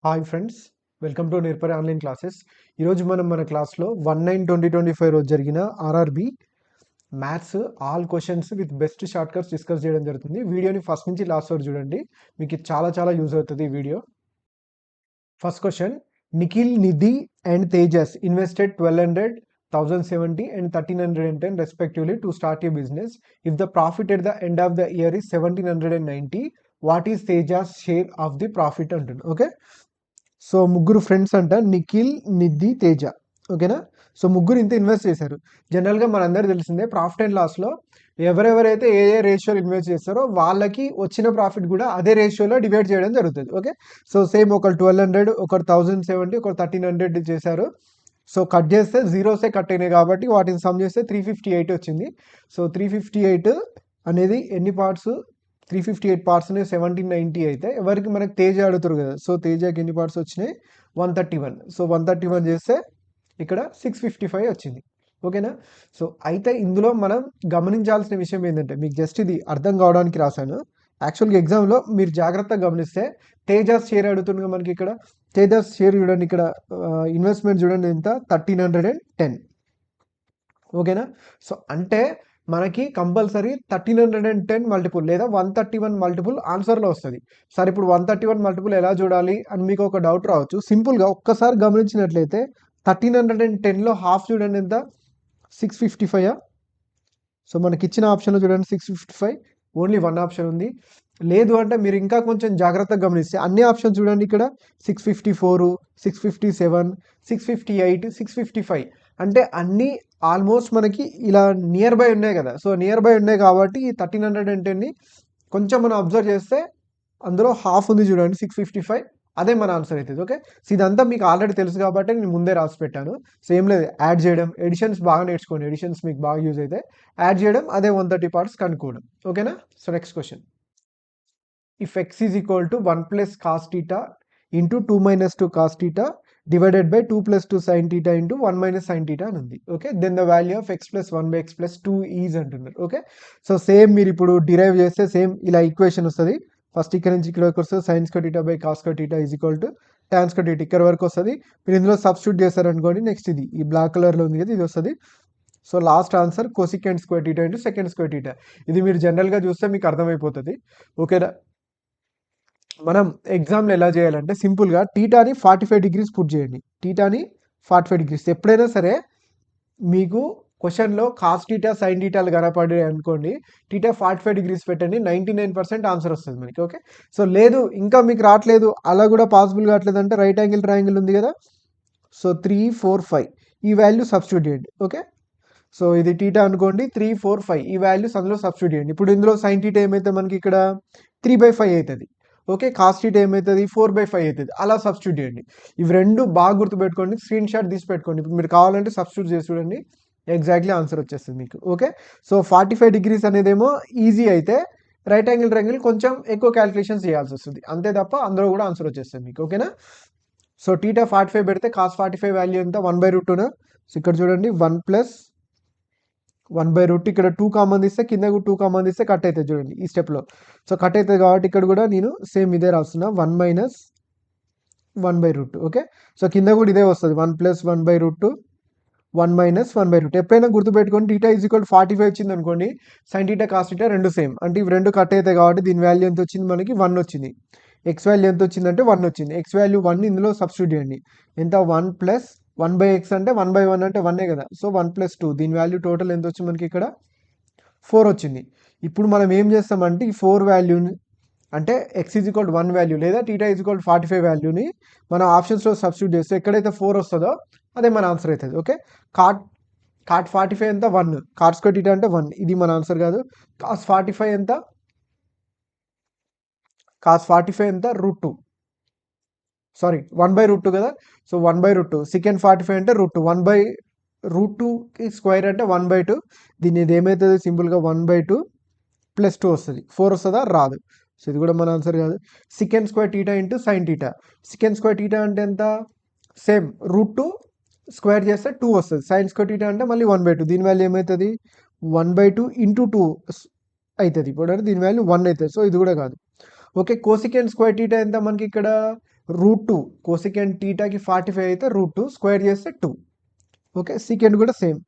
Hi friends, welcome to Nirpari online classes. ఈరోజు మనం మన క్లాస్లో 1/9/2025 రోజు జరిగిన RRB maths all questions with best shortcuts discuss చేయడం జరుగుతుంది. వీడియోని ఫస్ట్ నుంచి లాస్ట్ వరకు చూడండి, మీకు చాలా యూజ్ అవుతుంది ఈ video. First question, Nikhil, Nidhi and Tejas invested 1200, 1070 and 1310 respectively to start a business. If the profit at the end of the year is 1790, what is Teja's share of the profit అంటుంది. Okay, so ముగ్గురు friends అంట, నిఖిల్, నిధి, తేజ. ఓకేనా, so ముగ్గురు ఇంత invest చేశారు. జనరల్గా మనందరూ తెలిసిందే, ప్రాఫిట్ అండ్ లాస్లో ఎవరెవరైతే ఏ రేషియోలో ఇన్వెస్ట్ చేస్తారో వాళ్ళకి వచ్చిన ప్రాఫిట్ కూడా అదే రేషియోలో డివైడ్ చేయడం జరుగుతుంది. ఓకే, సో సేమ్ ఒకరు 1200, ఒకరు 1070, ఒకరు 1300 చేశారు. సో కట్ చేస్తే జీరోసే కట్ అయినాయి కాబట్టి వాటిని సమ్ చేస్తే 358 వచ్చింది. సో 358 అనేది ఎన్ని పార్ట్స్? 358 పార్ట్స్ని 1790 అయితే ఎవరికి మనకి తేజ అడుగుతారు కదా, సో తేజకి ఎన్ని పార్ట్స్ వచ్చినాయి? 131. సో 131 చేస్తే ఇక్కడ 655 వచ్చింది. ఓకేనా, సో అయితే ఇందులో మనం గమనించాల్సిన విషయం ఏంటంటే, మీకు జస్ట్ ఇది అర్థం కావడానికి రాశాను. యాక్చువల్గా ఎగ్జామ్లో మీరు జాగ్రత్తగా గమనిస్తే తేజస్ షేర్ అడుగుతుంది మనకి. ఇక్కడ తేజస్ షేర్ చూడండి, ఇక్కడ ఇన్వెస్ట్మెంట్ చూడండి ఎంత, 1310. ఓకేనా, సో అంటే మనకి కంపల్సరీ 1310 మల్టిపుల్ లేదా 131 మల్టిపుల్ ఆన్సర్లో వస్తుంది. సరే, ఇప్పుడు 131 మల్టిపుల్ ఎలా చూడాలి అని మీకు ఒక డౌట్ రావచ్చు. సింపుల్గా ఒక్కసారి గమనించినట్లయితే 1310లో హాఫ్ చూడండి ఎంత, 655. సో మనకి ఇచ్చిన ఆప్షన్లో చూడండి 655, ఓన్లీ వన్ ఆప్షన్ ఉంది. లేదు అంటే మీరు ఇంకా కొంచెం జాగ్రత్తగా గమనిస్తే అన్ని ఆప్షన్స్ చూడండి, ఇక్కడ 654, 657, 658, 655 అంటే అన్నీ ఆల్మోస్ట్ మనకి ఇలా నియర్ బై ఉన్నాయి కదా. సో నియర్ బై ఉన్నాయి కాబట్టి ఈ 1310ని కొంచెం మనం అబ్జర్వ్ చేస్తే అందులో హాఫ్ ఉంది చూడండి, 655, అదే మన ఆన్సర్ అవుతుంది. ఓకే, సో ఇదంతా మీకు ఆల్రెడీ తెలుసు కాబట్టి నేను ముందే రాసి పెట్టాను. సేమ్ లేదు, యాడ్ చేయడం, ఎడిషన్స్ బాగా నేర్చుకోండి, ఎడిషన్స్ మీకు బాగా యూజ్ అయితే. యాడ్ చేయడం, అదే 130 పార్ట్స్ కనుక్కోవడం. ఓకేనా, so next question, if x is equal to 1 plus cos theta into 2 minus 2 cos theta divided by 2 plus 2 sin theta into 1 minus sin theta అని ఉంది. Okay, then the value of x plus 1 by x plus 2 is అంటున్నారు. Okay, so same మీరు ఇప్పుడు derive చేస్తే same ఇలా equation వస్తుంది. First ఇక్కడ నుంచి ఇక్కడ వరకు వస్తుంది, sine square theta by cos square theta is equal to tan square theta ఇక్కడ వరకు వస్తుంది. మీరు ఇందులో సబ్స్టిట్యూట్ చేస్తారనుకోండి, నెక్స్ట్ ఇది ఈ బ్లాక్ కలర్లో ఉంది కదా, ఇది వస్తుంది. So last answer cosecant square theta into second square theta. ఇది మీరు జనరల్గా చూస్తే మీకు అర్థమైపోతుంది. ఓకేనా, మనం ఎగ్జామ్లో ఎలా చేయాలంటే సింపుల్గా టీటాని 45 degrees పుట్ చేయండి. టీటాని 45 degrees. ఎప్పుడైనా సరే మీకు క్వశ్చన్లో కాస్ టీటా సైన్ టీటాలు కనపడాయి అనుకోండి, టీటా 45 degrees పెట్టండి, 99% ఆన్సర్ వస్తుంది మనకి. ఓకే, సో లేదు ఇంకా మీకు రావట్లేదు, అలా కూడా పాసిబుల్ కావట్లేదు అంటే రైట్ యాంగిల్ ట్రయాంగిల్ ఉంది కదా, సో 3, 4, 5 ఈ వాల్యూ సబ్స్టిట్యూట్ చేయండి. ఓకే, సో ఇది టీటా అనుకోండి, 3, 4, 5 ఈ వాల్యూస్ అందులో సబ్స్టిట్యూట్ చేయండి. ఇప్పుడు ఇందులో సైన్ టీటా ఏమైతే మనకి ఇక్కడ 3/5 అవుతుంది. ఓకే, కాస్ టీటా ఏమవుతుంది, 4/5 అవుతుంది. అలా సబ్స్టిట్యూట్ చేయండి. ఇవి రెండు బాగా గుర్తుపెట్టుకోండి, స్క్రీన్ షాట్ తీసి పెట్టుకోండి. ఇప్పుడు మీరు కావాలంటే సబ్స్టిట్యూట్ చేసి చూడండి, ఎగ్జాక్ట్లీ ఆన్సర్ వచ్చేస్తుంది మీకు. ఓకే, సో 45 degrees అనేదేమో ఈజీ అయితే రైట్ యాంగిల్ ట్రయాంగిల్ కొంచెం ఎక్కువ క్యాలిక్యులేషన్స్ చేయాల్సి వస్తుంది, అంతే తప్ప అందులో కూడా ఆన్సర్ వచ్చేస్తుంది మీకు. ఓకేనా, సో టీటా 45 పెడితే కాస్ 45 వాల్యూ ఎంత, 1/√2. సో ఇక్కడ చూడండి 1 + 1/√2, ఇక్కడ 2 కామన్ తీస్తే కింద 2 కామన్ తీస్తే కట్ అవుతుంది చూడండి ఈ స్టెప్లో. సో కట్ అవుతుంది కాబట్టి ఇక్కడ కూడా నేను సేమ్ ఇదే రాస్తున్నా, 1 - 1/√2. ఓకే, సో కింద కూడా ఇదే వస్తుంది, 1 + 1/√2, 1 - 1/√2. ఎప్పుడైనా గుర్తుపెట్టుకోండి, టీటా ఈజ్ ఈక్వల్ 45 వచ్చింది అనుకోండి, సైన్ టీటా కాస్ టీటా రెండు సేమ్, అంటే ఇవి రెండు కట్ అవుతాయి కాబట్టి దీని వాల్యూ ఎంత వచ్చింది మనకి, 1 వచ్చింది. ఎక్స్ వాల్యూ ఎంత వచ్చిందంటే 1 వచ్చింది. ఎక్స్ వాల్యూ 1 ఇందులో సబ్స్టిట్యూట్ చేయండి, ఎంత, 1 + 1/x అంటే 1/1 అంటే 1 కదా, సో 1 + 2 దీని వాల్యూ టోటల్ ఎంత వచ్చింది మనకి, ఇక్కడ 4 వచ్చింది. ఇప్పుడు మనం ఏం చేస్తామంటే ఈ 4 వాల్యూని అంటే x ఈజ్ ఈక్వల్ 1 వాల్యూ లేదా టీటా ఈజ్ ఈక్వల్ 45 వాల్యూని మన ఆప్షన్స్లో సబ్స్టిట్యూట్ చేస్తే ఎక్కడైతే 4 వస్తుందో అదే మన ఆన్సర్ అవుతుంది. ఓకే, కాట్ 45 ఎంత, 1, కాట్ స్క్వేర్ టీటా అంటే 1, ఇది మన ఆన్సర్ కాదు. కాస్ 45 ఎంత, కాస్ 45 ఎంత, √2, సారీ 1/√2 కదా, సో 1/√2. సెకండ్ 45 అంటే √2, 1/√2కి స్క్వేర్ అంటే 1/2. దీన్ని ఇది ఏమవుతుంది, సింపుల్గా 1/2 + 2 వస్తుంది, 4 వస్తుందా, రాదు. సో ఇది కూడా మన ఆన్సర్ కాదు. Second square theta into sine theta. Second square theta అంటే ఎంత, సేమ్ √2 స్క్వేర్ చేస్తే 2 వస్తుంది. సైన్ స్క్వేర్ టీటా అంటే మళ్ళీ 1/2, దీని వాల్యూ ఏమవుతుంది, 1/2 × 2 అవుతుంది. ఇప్పుడు దీని వాల్యూ 1 అవుతుంది, సో ఇది కూడా కాదు. ఓకే, కోసికెంట్ స్క్వేర్ టీటా ఎంత మనకి ఇక్కడ √2 కోసెకండ్ టీటాకి 45 అయితే √2 స్క్వేర్ చేస్తే 2. ఓకే, సీకెండ్ కూడా సేమ్.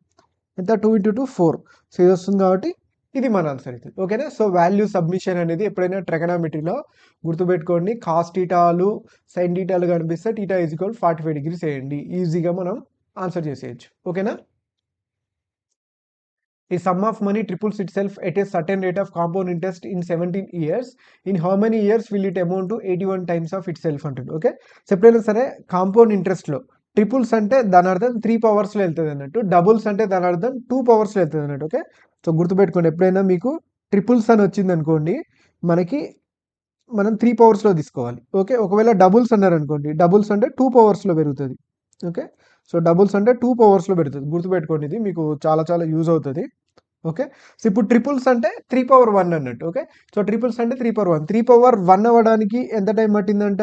ఎంత 2 × 2 4. సో ఇది వస్తుంది కాబట్టి ఇది మన ఆన్సర్ అవుతుంది. ఓకేనా. సో వాల్యూ సబ్మిషన్ అనేది ఎప్పుడైనా ట్రిగోనోమెట్రీలో గుర్తుపెట్టుకోండి. కాస్ టీటాలు సైన్ టీటాలు కనిపిస్తే టీటా ఈజ్ ఈక్వల్ 45 డిగ్రీస్ వేయండి, ఈజీగా మనం ఆన్సర్ చేసేయచ్చు. ఓకేనా. A sum of money triples itself at a certain rate of compound interest in 17 years. In how many years will it amount to 81 times of itself అంటుంది. Okay, so ఎప్పుడైనా సరే compound ఇంట్రెస్ట్లో triples అంటే దాని అర్థం 3 పవర్స్లో వెళ్తుంది అన్నట్టు, డబుల్స్ అంటే దాని అర్థం 2 పవర్స్లో వెళ్తుంది అన్నట్టు. ఓకే, సో గుర్తుపెట్టుకోండి, ఎప్పుడైనా మీకు ట్రిపుల్స్ అని వచ్చింది అనుకోండి, మనం 3 పవర్స్లో తీసుకోవాలి. ఓకే, ఒకవేళ డబుల్స్ అన్నారు అనుకోండి, డబుల్స్ అంటే 2 పవర్స్లో పెరుగుతుంది. ఓకే, సో డబుల్స్ అంటే 2 పవర్స్లో పెరుగుతుంది. గుర్తుపెట్టుకోండి, ఇది మీకు చాలా చాలా యూజ్ అవుతుంది. ఓకే, సో ఇప్పుడు ట్రిపుల్స్ అంటే 3/1 అన్నట్టు. ఓకే, సో ట్రిపుల్స్ అంటే 3/1. 3/1 అవ్వడానికి ఎంత టైం పట్టిందంట?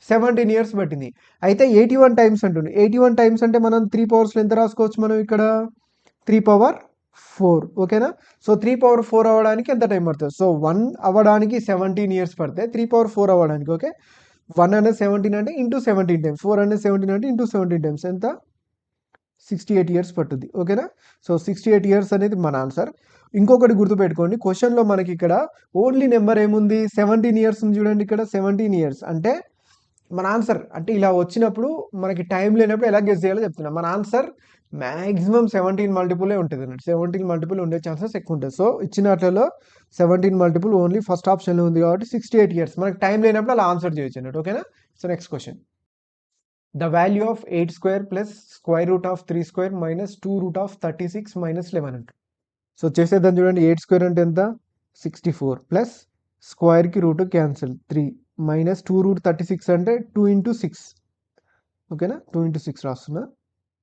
17 ఇయర్స్ పట్టింది. అయితే 81 టైమ్స్ అంటుంది. 81 టైమ్స్ అంటే మనం 3 పవర్స్లో ఎంత రాసుకోవచ్చు మనం ఇక్కడ? 3/4. ఓకేనా. సో 3/4 అవ్వడానికి ఎంత టైం పడుతుంది? సో 1 అవ్వడానికి 17 ఇయర్స్ పడితే 3/4 అవ్వడానికి, ఓకే, 1 అనేది 17 అంటే ఇంటూ 17 టైమ్స్, 4 అనేది 17 అంటే ఇంటూ 17 టైమ్స్ ఎంత? 68 ఇయర్స్ పట్టుద్ది. ఓకేనా. సో 68 ఇయర్స్ అనేది మన ఆన్సర్. ఇంకొకటి గుర్తుపెట్టుకోండి, క్వశ్చన్లో మనకి ఇక్కడ ఓన్లీ నెంబర్ ఏముంది? 17 ఇయర్స్ ఉంది చూడండి, ఇక్కడ 17 ఇయర్స్ అంటే మన ఆన్సర్. అంటే ఇలా వచ్చినప్పుడు మనకి టైం లేనప్పుడు ఎలా గెస్ చేయాలో చెప్తున్నా. మన ఆన్సర్ మ్యాక్సిమం 17 మల్టిపులే ఉంటుంది అన్నట్టు. 17 మల్టిపుల్ ఉండే ఛాన్సెస్ ఎక్కువ ఉంటుంది. సో ఇచ్చిన వాటిలో 17 మల్టిపుల్ ఓన్లీ ఫస్ట్ ఆప్షన్లో ఉంది కాబట్టి 68 ఇయర్స్. మనకి టైం లేనప్పుడు అలా ఆన్సర్ చేయొచ్చు అన్నట్టు. ఓకేనా. So next question. The value of 8 square plus square root of 3 square minus 2 root of 36 minus 11 అంటారు. సో చేసేద్దాం చూడండి. 8 స్క్వేర్ అంటే ఎంత? 64 ప్లస్ స్క్వేర్కి రూట్ క్యాన్సిల్ 3 మైనస్ 2 రూట్ 36 అంటే 2 × 6. ఓకేనా, 2 × 6 రాస్తున్నా,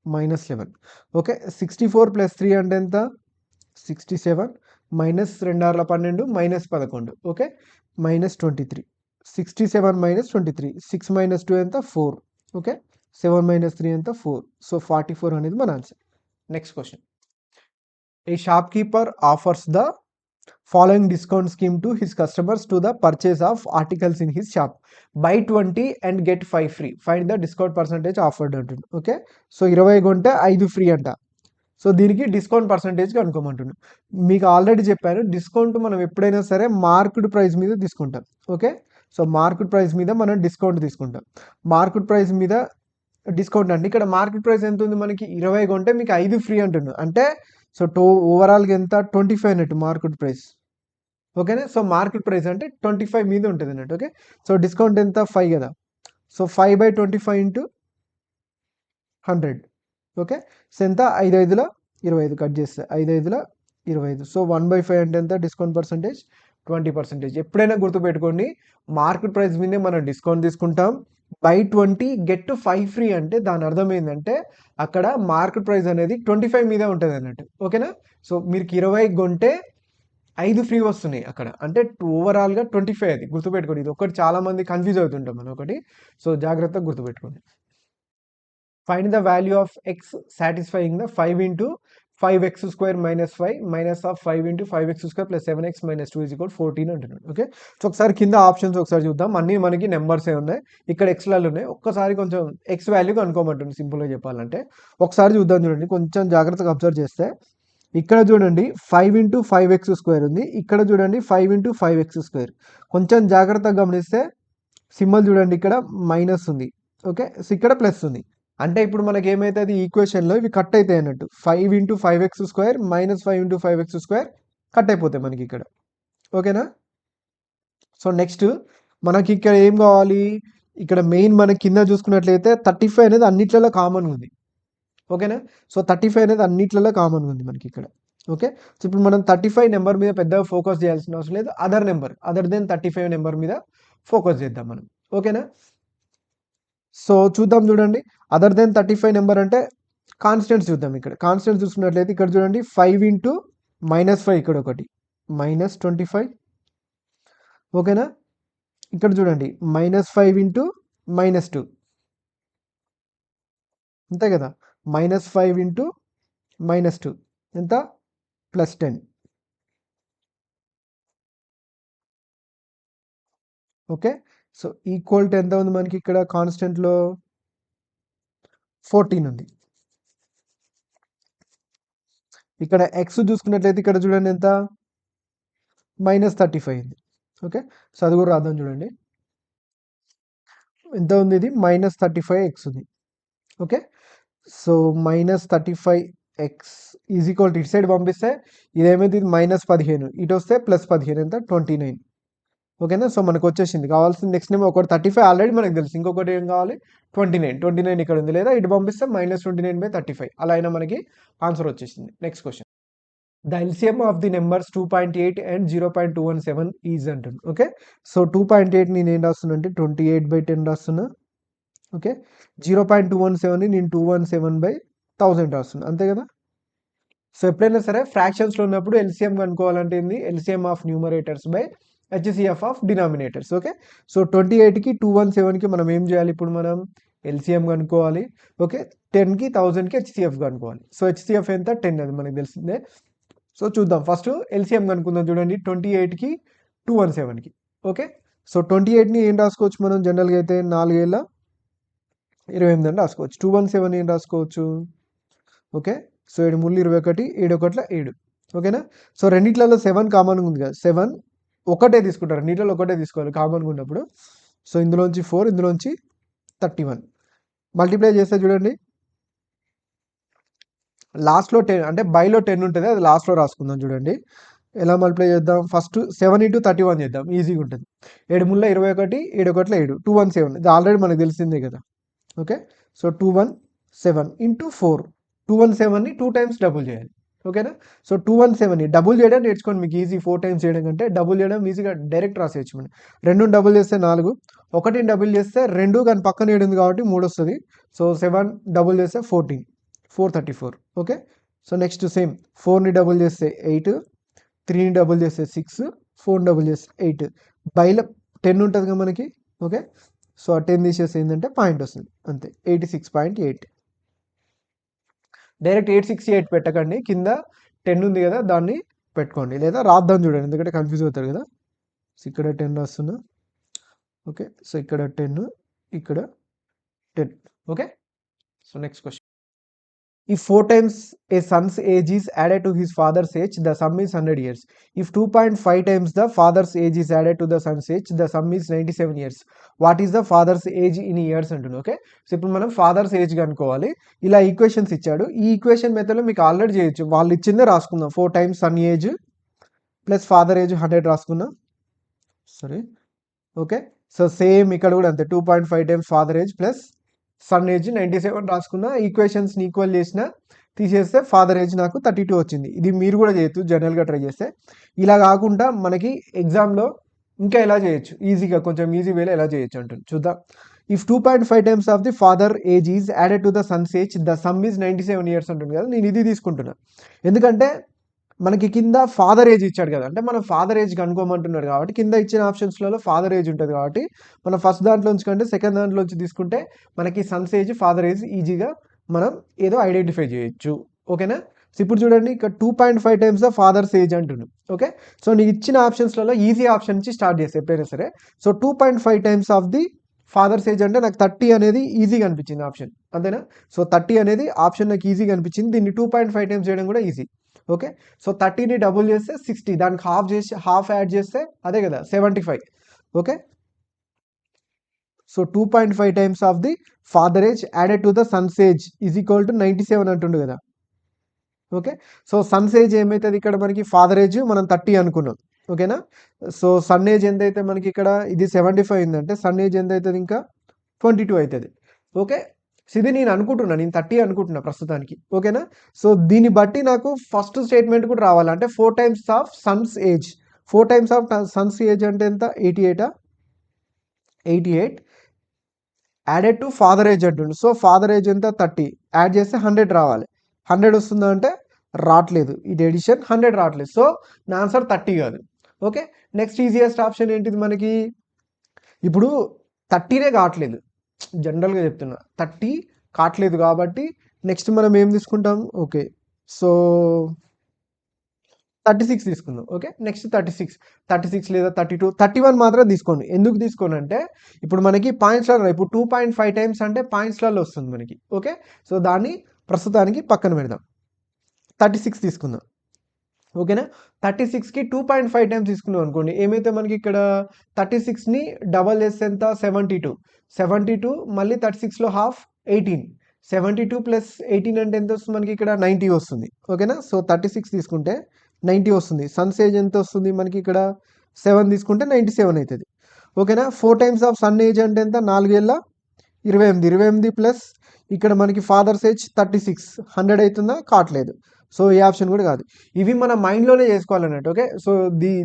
మైనస్ 11. ఓకే, 64 ప్లస్ 3 అంటే ఎంత? 67 minus 2 × 12 minus 11. Okay, minus 23. 67 minus 23, 6 minus 2 ఎంత? 4. ఓకే, 7 మైనస్ 3 ఎంత? 4. సో 44 అనేది మన answer. Next question. A shopkeeper offers the following discount scheme to his customers to the purchase of articles in his shop. Buy 20 and get 5 free. Find the discount percentage offered అంటుంది. Okay, so 20 కొంటే 5 free అంట. So దీనికి discount percentage కనుక్కోమంటున్నాను. మీకు already చెప్పాను, discount మనం ఎప్పుడైనా సరే market price మీద తీసుకుంటాం. ఓకే, సో మార్కెట్ ప్రైస్ మీద మనం డిస్కౌంట్ తీసుకుంటాం. మార్కెట్ ప్రైస్ మీద డిస్కౌంట్ అండి. ఇక్కడ మార్కెట్ ప్రైస్ ఎంత ఉంది మనకి? 20 కొంటే మీకు 5 ఫ్రీ అంటున్నాను. అంటే సో ఓవరాల్గా ఎంత? 25 అన్నట్టు మార్కెట్ ప్రైస్. ఓకేనా. సో మార్కెట్ ప్రైస్ అంటే 25 మీద ఉంటుంది అన్నట్టు. ఓకే, సో డిస్కౌంట్ ఎంత? 5 కదా. So 5/25 into 100. ఓకే, సో ఎంత? 5 5ల 25 కట్ చేస్తే 5 5ల 25. సో 1/5 అంటే ఎంత డిస్కౌంట్ పర్సంటేజ్? 20%. ఎప్పుడైనా గుర్తుపెట్టుకోండి, మార్కెట్ ప్రైస్ మీదే మనం డిస్కౌంట్ తీసుకుంటాం. బై 20 గెట్ 5 ఫ్రీ అంటే దాని అర్థం ఏంటంటే అక్కడ మార్కెట్ ప్రైస్ అనేది 25 మీదే ఉంటుంది అన్నట్టు. ఓకేనా. సో మీరు 20 కొంటే 5 ఫ్రీ వస్తున్నాయి అక్కడ, అంటే ఓవరాల్గా 25. అది గుర్తుపెట్టుకోండి. ఇది ఒకటి చాలా మంది కన్ఫ్యూజ్ అవుతుంటాం మనం ఒకటి. సో జాగ్రత్తగా గుర్తుపెట్టుకోండి. Find the value of x satisfying the 5 × 5x square minus 5 minus of 5 × 5x square plus 7x minus 2 is equal 14 అంటున్నాడు. ఓకే, సో ఒకసారి కింద ఆప్షన్స్ ఒకసారి చూద్దాం. అన్నీ మనకి నెంబర్సే ఉన్నాయి, ఇక్కడ ఎక్స్లలో ఉన్నాయి. ఒక్కసారి కొంచెం ఎక్స్ వాల్యూ కనుక్కోమంటుంది సింపుల్గా చెప్పాలంటే. ఒకసారి చూద్దాం చూడండి, కొంచెం జాగ్రత్తగా అబ్జర్వ్ చేస్తే. ఇక్కడ చూడండి 5 × 5x square ఉంది, ఇక్కడ చూడండి 5 × 5x square. కొంచెం జాగ్రత్తగా గమనిస్తే సింబల్ చూడండి, ఇక్కడ మైనస్ ఉంది. ఓకే, సో ఇక్కడ ప్లస్ ఉంది. అంటే ఇప్పుడు మనకి ఏమైతుంది? ఈక్వేషన్లో ఇవి కట్ అవుతాయి అన్నట్టు. 5 × 5x square minus 5 × 5x square cut అయిపోతాయి మనకి ఇక్కడ. ఓకేనా. సో నెక్స్ట్ మనకి ఇక్కడ ఏం కావాలి? ఇక్కడ మెయిన్ మనకి కింద చూసుకున్నట్లయితే 35 అనేది అన్నిట్లలో కామన్ ఉంది. ఓకేనా. సో 35 అనేది అన్నిట్లలో కామన్ ఉంది మనకి ఇక్కడ. ఓకే, సో ఇప్పుడు మనం 35 నెంబర్ మీద పెద్దగా ఫోకస్ చేయాల్సిన అవసరం లేదు. అదర్ దెన్ 35 నెంబర్ మీద ఫోకస్ చేద్దాం మనం. ఓకేనా. సో చూద్దాం చూడండి, అదర్ దెన్ 35 నెంబర్ అంటే కాన్స్టెంట్స్ చూద్దాం. ఇక్కడ కాన్స్టెంట్స్ చూసుకున్నట్లయితే ఇక్కడ చూడండి 5 × -5 ఇక్కడ ఒకటి -25. ఓకేనా. ఇక్కడ చూడండి -5 × -2 అంతే కదా. -5 × -2 ఎంత? +10. ఓకే, సో ఈక్వల్ టు ఎంత ఉంది మనకి ఇక్కడ కాన్స్టెంట్లో 14 ఉంది. ఇక్కడ ఎక్స్ చూసుకున్నట్లయితే ఇక్కడ చూడండి ఎంత -35 ఉంది. ఓకే, సో అది కూడా రాద్దాం చూడండి. ఎంత ఉంది, ఇది -35x ఉంది. Okay, so -35x is equal to ఇటు సైడ్ పంపిస్తే ఇదేమైతే ఇది -15, ఇటు వస్తే +15 ఎంత 29. ఓకేనా, సో మనకు వచ్చేసింది. కావాల్సింది నెక్స్ట్ నేమ్ ఒకటి 35 ఆల్రెడీ మనకు తెలుసు, ఇంకొకటి ఏం కావాలి 29 ఇక్కడ ఉంది, లేదా ఇటు పంపిస్తే -29/35, అలా అయినా మనకి ఆన్సర్ వచ్చేసింది. Next question, the LCM of the numbers 2.8 and 0.217 is అంటుంది. ఓకే, సో 2.8 నేను ఏం రాస్తున్నా అంటే 28/10 రాస్తున్నా. ఓకే, 0.217ని నేను 217/1000 రాస్తున్నా, అంతే కదా. సో ఎప్పుడైనా సరే ఫ్రాక్షన్స్లో ఉన్నప్పుడు ఎల్సిఎం కనుక్కోవాలంటే ఏంది, LCM of numerators by HCF of denominators. Okay, so 28కి 217కి మనం ఏం చేయాలి, ఇప్పుడు మనం ఎల్సిఎం కనుక్కోవాలి. ఓకే, 10కి 1000కి హెచ్సిఎఫ్ కనుక్కోవాలి. సో హెచ్సిఎఫ్ ఎంత 10, అది మనకు తెలిసిందే. సో చూద్దాం, ఫస్ట్ ఎల్సిఎం కనుక్కుందాం. చూడండి 28కి 217కి. ఓకే, సో 28ని ఏం రాసుకోవచ్చు మనం జనరల్గా అయితే 4×28 అని రాసుకోవచ్చు. 217 ఏం రాసుకోవచ్చు. Okay, so 7 3 21, 7 1 7. ఓకేనా, సో రెండిట్లలో 7 కామన్గా ఉంది కదా, 7 ఒకటే తీసుకుంటారు, రెండిట్లలో ఒకటే తీసుకోవాలి కామన్గా ఉన్నప్పుడు. సో ఇందులోంచి 4, ఇందులోంచి 31 మల్టిప్లై చేస్తే చూడండి లాస్ట్లో 10, అంటే బైలో 10 ఉంటుంది, అది లాస్ట్లో రాసుకుందాం. చూడండి ఎలా మల్టిప్లై చేద్దాం, ఫస్ట్ 7 × 31 చేద్దాం, ఈజీగా ఉంటుంది. 7 3 21, 7 1 7, 217, ఇది ఆల్రెడీ మనకు తెలిసిందే కదా. ఓకే, సో 217 × 4, 217ని 2 టైమ్స్ డబుల్ చేయాలి. ఓకేనా, సో 217ని డబుల్ చేయడం నేర్చుకోండి, మీకు ఈజీ. 4 టైమ్స్ చేయడం కంటే డబుల్ చేయడం ఈజీగా డైరెక్ట్ రాసేయచ్చు మనం. 2ని డబుల్ చేస్తే 4, 1ని డబుల్ చేస్తే 2, కానీ పక్కన 7 ఉంది కాబట్టి 3 వస్తుంది. సో 7 డబుల్ చేస్తే 14, 434. ఓకే, సో నెక్స్ట్ సేమ్ 4ని డబుల్ చేస్తే 8, 3ని డబుల్ చేస్తే 6, 4ని డబుల్ చేస్తే 8. బైలో 10 ఉంటుంది కదా మనకి. ఓకే, సో ఆ 10 తీసేస్తే ఏంటంటే పాయింట్ వస్తుంది, అంతే 86.8. డైరెక్ట్ 868 పెట్టకండి, కింద 10 ఉంది కదా దాన్ని పెట్టుకోండి, లేదా రాద్దాం చూడండి, ఎందుకంటే కన్ఫ్యూజ్ అవుతారు కదా. సో ఇక్కడ 10 రాస్తున్నా. ఓకే, సో ఇక్కడ 10, ఇక్కడ 10. Okay, so next question, if 4 times a son's age is added to his father's age, the sum is 100 years. If 2.5 times the father's age is added to the son's age, the sum is 97 years. What is the father's age in years అంటుంది. Okay, so ఇప్పుడు మనం fathers age కనుక్కోవాలి. ఇలా equations ఇచ్చాడు, ఈ equation మెథడ్లో మీకు already చేయొచ్చు, వాళ్ళు ఇచ్చిందే రాసుకుందాం. 4 times sun age plus father age 100 రాసుకుందాం. సరే, ఓకే, సో సేమ్ ఇక్కడ కూడా అంతే, 2.5 times father age plus sun age 97 రాసుకున్న, ఈక్వేషన్స్ని ఈక్వల్ చేసిన, తీసేస్తే ఫాదర్ ఏజ్ నాకు 32 వచ్చింది. ఇది మీరు కూడా చేయొచ్చు జనరల్గా ట్రై చేస్తే. ఇలా కాకుండా మనకి ఎగ్జామ్లో ఇంకా ఎలా చేయొచ్చు, ఈజీగా కొంచెం ఈజీ వేలో ఎలా చేయొచ్చు అంటుంది, చూద్దాం. If 2.5 times of the father age is added to the Sons age, the sum is 97 years అంటుంది కదా. నేను ఇది తీసుకుంటున్నా, ఎందుకంటే మనకి కింద ఫాదర్ ఏజ్ ఇచ్చాడు కదా, అంటే మనం ఫాదర్ ఏజ్ కనుక్కోమంటున్నాడు కాబట్టి కింద ఇచ్చిన ఆప్షన్స్లలో ఫాదర్ ఏజ్ ఉంటుంది కాబట్టి మనం ఫస్ట్ దాంట్లోంచి కంటే సెకండ్ దాంట్లోంచి తీసుకుంటే మనకి సన్స్ ఏజ్ ఫాదర్ ఏజ్ ఈజీగా మనం ఏదో ఐడెంటిఫై చేయొచ్చు. ఓకేనా, సో ఇప్పుడు చూడండి ఇక్కడ 2.5 times ద ఫాదర్స్ ఏజ్ అంటున్నాను. ఓకే, సో నీకు ఇచ్చిన ఆప్షన్స్లలో ఈజీ ఆప్షన్ నుంచి స్టార్ట్ చేస్తే ఎప్పుడైనా సరే. So 2.5 times of the father's age అంటే నాకు 30 అనేది ఈజీగా అనిపించింది ఆప్షన్, అంతేనా. సో 30 అనేది ఆప్షన్ నాకు ఈజీగా అనిపించింది, దీన్ని 2.5 times చేయడం కూడా ఈజీ. ఓకే, సో 30ని డబుల్ చేస్తే 60, దానికి హాఫ్ యాడ్ చేస్తే అదే కదా 75. Okay, so 2.5 times of the father age added to the Sons age is equal to 97 అంటుండు కదా. ఓకే, సో సన్స్ ఏజ్ ఏమవుతుంది ఇక్కడ మనకి, ఫాదర్ ఏజ్ మనం 30 అనుకున్నాం. ఓకేనా, సో సన్ ఏజ్ ఎంత అయితే మనకి ఇక్కడ ఇది 75 ఉందంటే సన్ ఏజ్ ఎంత అవుతుంది, ఇంకా 22 అవుతుంది. ఓకే, సో ఇది నేను అనుకుంటున్నా, నేను 30 అనుకుంటున్నా ప్రస్తుతానికి. ఓకేనా, సో దీన్ని బట్టి నాకు ఫస్ట్ స్టేట్మెంట్ కూడా రావాలి, అంటే 4 times of Sons age. 4 times of Sons age అంటే ఎంత, 88 యాడెడ్ టు ఫాదర్ ఏజ్ అంటుండు. సో ఫాదర్ ఏజ్ ఎంత 30, యాడ్ చేస్తే 100 రావాలి. 100 వస్తుందా అంటే రావట్లేదు, ఇది ఎడిషన్ 100 రావట్లేదు. సో నా ఆన్సర్ 30 కాదు. ఓకే, నెక్స్ట్ ఈజియెస్ట్ ఆప్షన్ ఏంటిది మనకి, ఇప్పుడు 30నే కావట్లేదు, జనరల్గా చెప్తున్నా 30 కావట్లేదు కాబట్టి నెక్స్ట్ మనం ఏం తీసుకుంటాం. ఓకే, సో 36 తీసుకుందాం. ఓకే. నెక్స్ట్ 36 లేదా 32, 31 మాత్రం తీసుకోండి. ఎందుకు తీసుకోను అంటే ఇప్పుడు మనకి పాయింట్స్‌లలో ఇప్పుడు 2.5 టైమ్స్ అంటే పాయింట్స్‌లలో వస్తుంది మనకి. ఓకే. సో, దాన్ని ప్రస్తుతానికి పక్కన పెడదాం. 36 తీసుకుందాం. ఓకేనా. 36కి 2.5 టైమ్స్ తీసుకున్నాం అనుకోండి. ఏమైతే మనకి ఇక్కడ 36ని డబల్ చేస్తే ఎంత 72 మళ్ళీ 36లో హాఫ్ 18. 72 ప్లస్ 18 అంటే ఎంత వస్తుంది మనకి ఇక్కడ 90 వస్తుంది. ఓకేనా. సో, 36 తీసుకుంటే 90 వస్తుంది. సన్స్ ఏజ్ ఎంత వస్తుంది మనకి ఇక్కడ 7 తీసుకుంటే 97 అవుతుంది. ఓకేనా. 4 టైమ్స్ ఆఫ్ సన్ ఏజ్ అంటే ఎంత 4 ఏళ్ళ 28 ప్లస్ ఇక్కడ మనకి ఫాదర్స్ ఏజ్ 36 100 అవుతుందా కావట్లేదు. సో, ఏ ఆప్షన్ కూడా కాదు. ఇవి మన మైండ్‌లోనే చేసుకోవాలన్నట్టు. ఓకే. సో,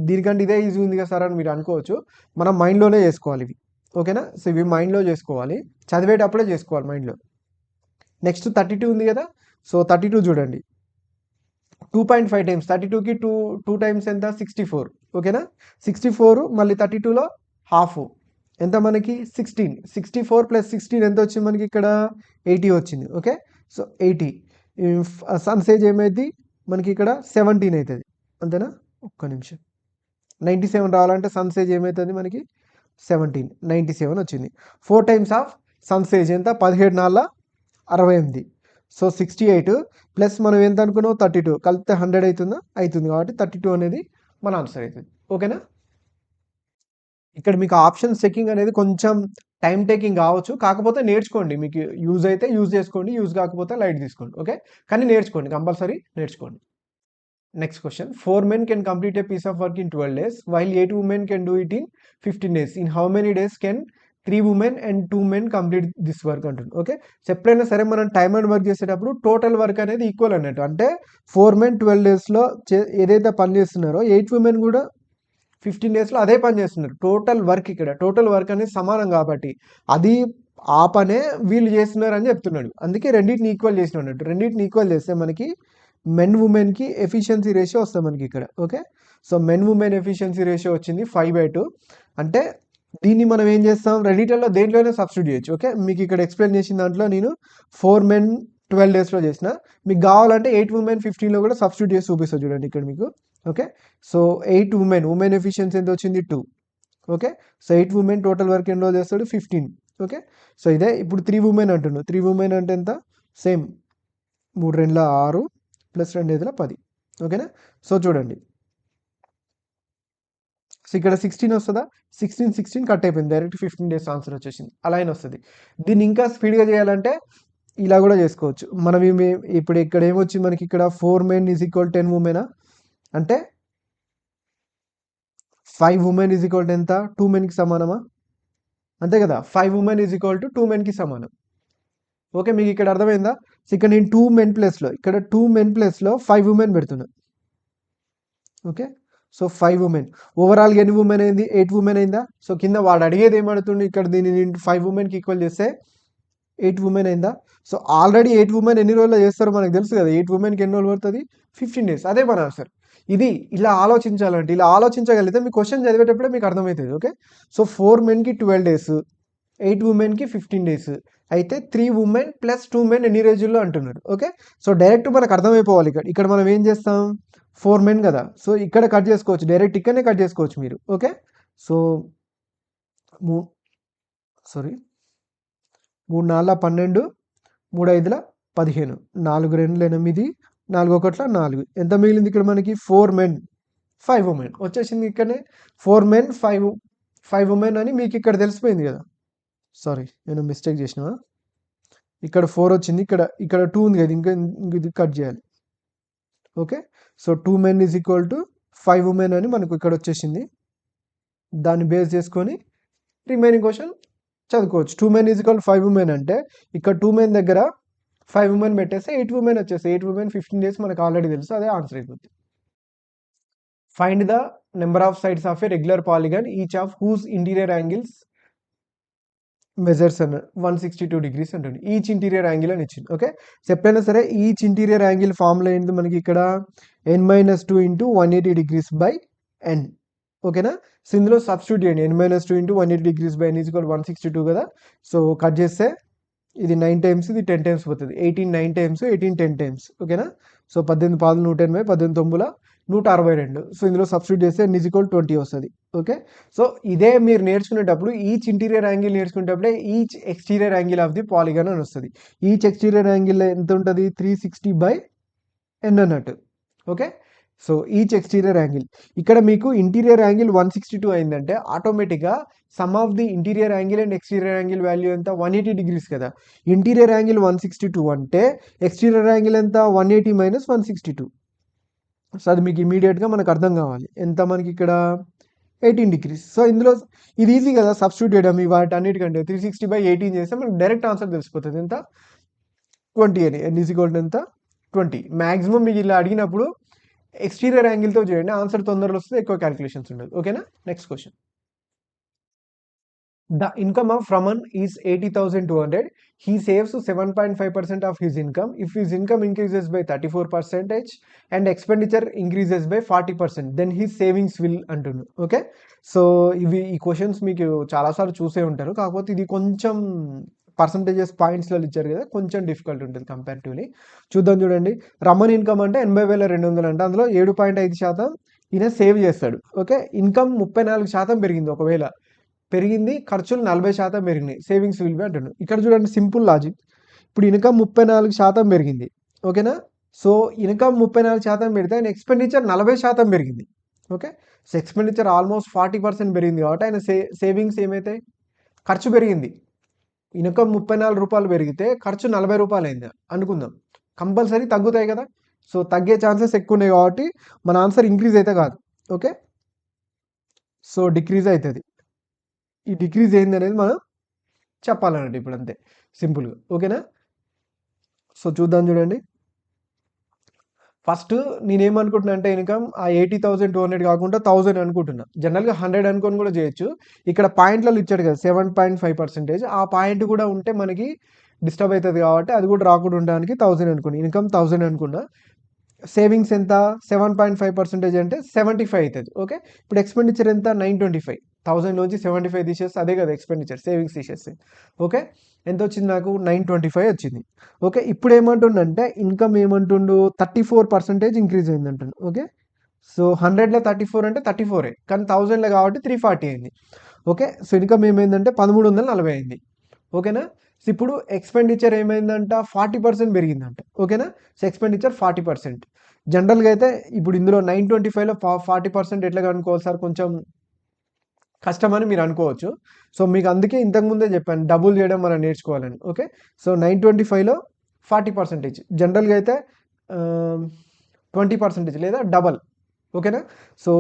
దీనికంటే ఇదే ఈజీ ఉంది కదా సార్ అని మీరు అనుకోవచ్చు. మనం మైండ్‌లోనే చేసుకోవాలి ఇవి. ఓకేనా. సో, ఇవి మైండ్‌లో చేసుకోవాలి. చదివేటప్పుడే చేసుకోవాలి మైండ్‌లో. నెక్స్ట్ 32 ఉంది కదా. సో, 32 చూడండి. 2.5 టైమ్స్ 32కి 2 టైమ్స్ ఎంత 64. ఓకేనా. 64 మళ్ళీ 32లో హాఫ్ ఎంత మనకి 16. 64 ప్లస్ 16 ఎంత వచ్చింది మనకి ఇక్కడ 80 వచ్చింది. ఓకే. సో, 80 సన్స్ ఏజ్ ఏమైంది మనకి ఇక్కడ 17 అవుతుంది. అంతేనా. ఒక్క నిమిషం. 97 రావాలంటే సన్స్ ఏజ్ ఏమవుతుంది మనకి 17. 97 వచ్చింది. 4 టైమ్స్ ఆఫ్ సన్స్ ఏజ్ ఎంత 17 నాళ్ళ 68. సో, 68 ప్లస్ మనం ఎంత అనుకున్నాం 32 కలిపితే 100 అవుతుందా అవుతుంది. కాబట్టి 32 అనేది మన ఆన్సర్ అవుతుంది. ఓకేనా. ఇక్కడ మీకు ఆప్షన్స్ చెకింగ్ అనేది కొంచెం టైం టేకింగ్ కావచ్చు. కాకపోతే నేర్చుకోండి. మీకు యూజ్ అయితే యూజ్ చేసుకోండి. యూజ్ కాకపోతే లైట్ తీసుకోండి. ఓకే. కానీ నేర్చుకోండి. కంపల్సరీ నేర్చుకోండి. Next question. 4 men can complete a piece of work in 12 days while 8 women can do it in 15 days. In how many days can 3 women and 2 men complete this work అంటుంది. Okay. ఎప్పుడైనా సరే మనం time and work చేసేటప్పుడు total work అనేది equal అన్నట్టు. అంటే 4 men 12 డేస్లో ఏదైతే పని చేస్తున్నారో 8 women కూడా 15 డేస్లో అదే పని చేస్తున్నారు. టోటల్ వర్క్ ఇక్కడ టోటల్ వర్క్ అనేది సమానం కాబట్టి అది ఆ పనే వీళ్ళు చేస్తున్నారని చెప్తున్నాడు. అందుకే రెండింటిని ఈక్వల్ చేసిన అన్నట్టు. రెండింటిని ఈక్వల్ చేస్తే మనకి మెన్ ఉమెన్కి ఎఫిషియన్సీ రేషియో వస్తుంది మనకి ఇక్కడ. Okay. So, men women efficiency ratio వచ్చింది 5/2. అంటే దీన్ని మనం ఏం చేస్తాం రెండిట్లలో దేంట్లోనే సబ్స్టిట్యూట్ చేయొచ్చు. ఓకే. మీకు ఇక్కడ ఎక్స్ప్లెయిన్ చేసిన దాంట్లో నేను 4 men 12 డేస్లో చేసిన. మీకు కావాలంటే 8 women 15లో కూడా సబ్స్టిట్యూట్ చేసి చూపిస్తాను చూడండి ఇక్కడ మీకు. ఓకే. సో, 8 ఉమెన్ ఎఫిషియన్సీ ఎంత వచ్చింది 2. Okay. So, 8 women total work ఎన్ని రోజులు చేస్తాడు 15. ఓకే. సో, ఇదే ఇప్పుడు 3 women అంటున్నాడు. 3 women అంటే ఎంత సేమ్ 3 2 6 ప్లస్ 2 5 10. ఓకేనా. సో, చూడండి. సో, ఇక్కడ 16 వస్తుందా 16 కట్ అయిపోయింది. డైరెక్ట్ 15 డేస్ ఆన్సర్ వచ్చేసింది. అలా అయినా వస్తుంది. దీన్ని ఇంకా స్పీడ్గా చేయాలంటే ఇలా కూడా చేసుకోవచ్చు. మనం ఇప్పుడు ఇక్కడ ఏమొచ్చింది మనకి ఇక్కడ 4 men = 10 women అంటే 5 women = ఎంత 2 menకి సమానమా అంతే కదా. 5 women = 2 menకి సమానం. ఓకే. మీకు ఇక్కడ అర్థమైందా. సో, ఇక్కడ నేను 2 men ప్లేస్లో ఇక్కడ 2 men ప్లేస్లో 5 women పెడుతున్నా. ఓకే. సో, 5 women ఓవరాల్గా ఎన్ని ఉమెన్ అయింది 8 women అయిందా. సో, కింద వాడు అడిగేది ఏమడుతుంది ఇక్కడ దీన్ని నేను 5 womenకి ఈక్వల్ చేస్తే 8 women అయిందా. సో, ఆల్రెడీ 8 women ఎన్ని రోజుల్లో చేస్తారో మనకు తెలుసు కదా. 8 womenకి ఎన్ని రోజులు పడుతుంది 15 డేస్. అదే మన ఆన్సర్. ఇది ఇలా ఆలోచించాలంటే ఇలా ఆలోచించగలిగితే మీ క్వశ్చన్ చదివేటప్పుడే మీకు అర్థమవుతుంది. ఓకే. సో, 4 menకి 12 డేస్ 8 womenకి 15 డేస్ అయితే 3 women ప్లస్ 2 men ఎన్ని రోజుల్లో అంటున్నారు. ఓకే. సో, డైరెక్ట్ మనకు అర్థమైపోవాలి ఇక్కడ మనం ఏం చేస్తాం 4 men కదా. సో, ఇక్కడ కట్ చేసుకోవచ్చు. డైరెక్ట్ ఇక్కడనే కట్ చేసుకోవచ్చు మీరు. ఓకే. సో, 3 4 12 3 5 15 4 2 8 4 1 4 ఎంత మిగిలింది ఇక్కడ మనకి 4 men 5 women వచ్చేసింది. ఇక్కడనే 4 men 5 women అని మీకు ఇక్కడ తెలిసిపోయింది కదా. సారీ నేను మిస్టేక్ చేసిన. ఇక్కడ 4 వచ్చింది. ఇక్కడ 2 ఉంది కదా. ఇంకా ఇది కట్ చేయాలి. ఓకే. సో, 2 men = 5 women అని మనకు ఇక్కడ వచ్చేసింది. దాన్ని బేస్ చేసుకొని రిమైనింగ్ క్వశ్చన్ చదువుకోవచ్చు. 2 men = 5 women అంటే ఇక్కడ 2 men దగ్గర 5 women పెట్టేస్తే 8 women వచ్చేస్తాయి. 8 women 15 డేస్ మనకు ఆల్రెడీ తెలుసు. అదే ఆన్సర్ అయిపోతుంది. Find the number of sides of a regular polygon each of whose interior angles measures అన్న 162 degrees అంటుంది. ఈచ్ ఇంటీరియర్ యాంగిల్ అని ఇచ్చింది. ఓకే. ఎప్పుడైనా సరే ఈచ్ ఇంటీరియర్ యాంగిల్ ఫార్ములా ఏంటి మనకి ఇక్కడ n-2 × 180 degrees by n. ఓకేనా. సో, ఇందులో సబ్స్టిట్యూట్ చేయండి. n-2 × 180 degrees by n = 162 కదా. సో, కట్ చేస్తే ఇది 9 టైమ్స్ ఇది 10 టైమ్స్ పోతుంది. 18 9 టైమ్స్ 18 10 టైమ్స్. ఓకేనా. సో, 18 పాదులు 180 18 9 162. సో ఇందులో సబ్స్టిట్యూట్ చేస్తే n = 20 వస్తుంది. ఓకే. సో ఇదే మీరు నేర్చుకునేటప్పుడు ఈచ్ ఇంటీరియర్ యాంగిల్ నేర్చుకునేటప్పుడే each exterior angle of the polygon అని వస్తుంది. ఈచ్ ఎక్స్టీరియర్ యాంగిల్ ఎంత ఉంటుంది? 360/n అన్నట్టు. Okay. So each exterior angle ఇక్కడ మీకు ఇంటీరియర్ యాంగిల్ 162 అయిందంటే ఆటోమేటిక్గా sum of the interior angle and exterior angle value ఎంత? 180 డిగ్రీస్ కదా. ఇంటీరియర్ యాంగిల్ 162 అంటే ఎక్స్టీరియర్ యాంగిల్ ఎంత? 180 - 162. సో అది మీకు ఇమీడియట్గా మనకు అర్థం కావాలి. ఎంత మనకి ఇక్కడ 18 డిగ్రీస్. సో ఇందులో ఇది ఈజీ కదా సబ్స్టిట్యూట్ చేయడం. ఈ వాటి అన్నిటికంటే 360/18 చేస్తే మనకు డైరెక్ట్ ఆన్సర్ తెలిసిపోతుంది. ఎంత? 20 అని. n = ఎంత? 20. మ్యాక్సిమం మీకు ఇలా అడిగినప్పుడు ఎక్స్టీరియర్ యాంగిల్తో చేయండి. ఆన్సర్ తొందరలో వస్తుంది, ఎక్కువ క్యాలిక్యులేషన్స్ ఉండదు. ఓకేనా? Next question. The income of Raman is 80,200. He saves 7.5% of his income. If his income increases by 34% and expenditure increases by 40%, then his savings will అంటున్నారు. ఓకే. సో ఈ క్వశ్చన్స్ మీకు చాలాసార్లు చూసే ఉంటారు. కాకపోతే ఇది కొంచెం పర్సంటేజెస్ పాయింట్స్లో ఇచ్చారు కదా, కొంచెం డిఫికల్ట్ ఉంటుంది కంపారిటివ్లీ. చూద్దాం చూడండి. రమన్ ఇన్కమ్ అంటే 80,200 అంటే అందులో 7.5% ఈయన సేవ్ చేస్తాడు. ఓకే. ఇన్కమ్ 34% పెరిగింది. ఒకవేళ పెరిగింది, ఖర్చులు 40% పెరిగినాయి. సేవింగ్స్ విల్ బి అంటున్నాడు. ఇక్కడ చూడండి సింపుల్ లాజిక్. ఇప్పుడు ఇన్కమ్ 34% పెరిగింది. ఓకేనా? సో ఇన్కమ్ 34% పెడితే ఆయన ఎక్స్పెండిచర్ 40% పెరిగింది. ఓకే. సో ఎక్స్పెండిచర్ ఆల్మోస్ట్ 40% పెరిగింది కాబట్టి ఆయన సేవింగ్స్ ఏమైతాయి? ఖర్చు పెరిగింది. ఇన్కమ్ 34 రూపాయలు పెరిగితే ఖర్చు 40 రూపాయలు అయింది అనుకుందాం. కంపల్సరీ తగ్గుతాయి కదా. సో తగ్గే ఛాన్సెస్ ఎక్కువ ఉన్నాయి కాబట్టి మన ఆన్సర్ ఇంక్రీజ్ అయితే కాదు. ఓకే. సో డిక్రీజ్ అవుతుంది. ఈ డిక్రీజ్ ఏంది అనేది మనం చెప్పాలన్నట్టు ఇప్పుడు అంతే సింపుల్గా. ఓకేనా? సో చూద్దాం చూడండి. ఫస్ట్ నేనేమనుకుంటున్నా అంటే ఇన్కమ్ ఆ 80,200 కాకుండా 1000 అనుకుంటున్నా. జనరల్గా 100 అనుకొని కూడా చేయొచ్చు. ఇక్కడ పాయింట్లలో ఇచ్చాడు కదా 7.5%. ఆ పాయింట్ కూడా ఉంటే మనకి డిస్టర్బ్ అవుతుంది కాబట్టి అది కూడా రాకుండా ఉండడానికి 1000 అనుకున్నా. ఇన్కమ్ 1000 అనుకున్నా. సేవింగ్స్ ఎంత? 7.5% అంటే 75 అవుతుంది. ఓకే. ఇప్పుడు ఎక్స్పెండిచర్ ఎంత? 925. 1000లోంచి 75 తీసేస్తే అదే కదా ఎక్స్పెండిచర్, సేవింగ్స్ తీసేస్తే. ఓకే. ఎంత వచ్చింది నాకు? 925 వచ్చింది. ఓకే. ఇప్పుడు ఏమంటుండంటే ఇన్కమ్ ఏమంటుండు? 34% ఇంక్రీజ్ అయింది అంటుండు. ఓకే. సో 100లో 34 అంటే 34 కానీ 1000లో కాబట్టి 340 అయింది. ఓకే. సో ఇన్కమ్ ఏమైందంటే 1340 అయింది. ఓకేనా? సో ఇప్పుడు ఎక్స్పెండిచర్ ఏమైందంట? 40% పెరిగిందంట. ఓకేనా? So expenditure 40%. జనరల్గా అయితే ఇప్పుడు ఇందులో 925లో 40% ఎట్లా కనుక్కోవాలి సార్, కొంచెం కష్టమని మీరు అనుకోవచ్చు. సో మీకు అందుకే ఇంతకుముందే చెప్పాను డబుల్ చేయడం మనం నేర్చుకోవాలని. ఓకే. సో 925లో 40%, జనరల్గా అయితే 20% లేదా డబల్. ఓకేనా? సో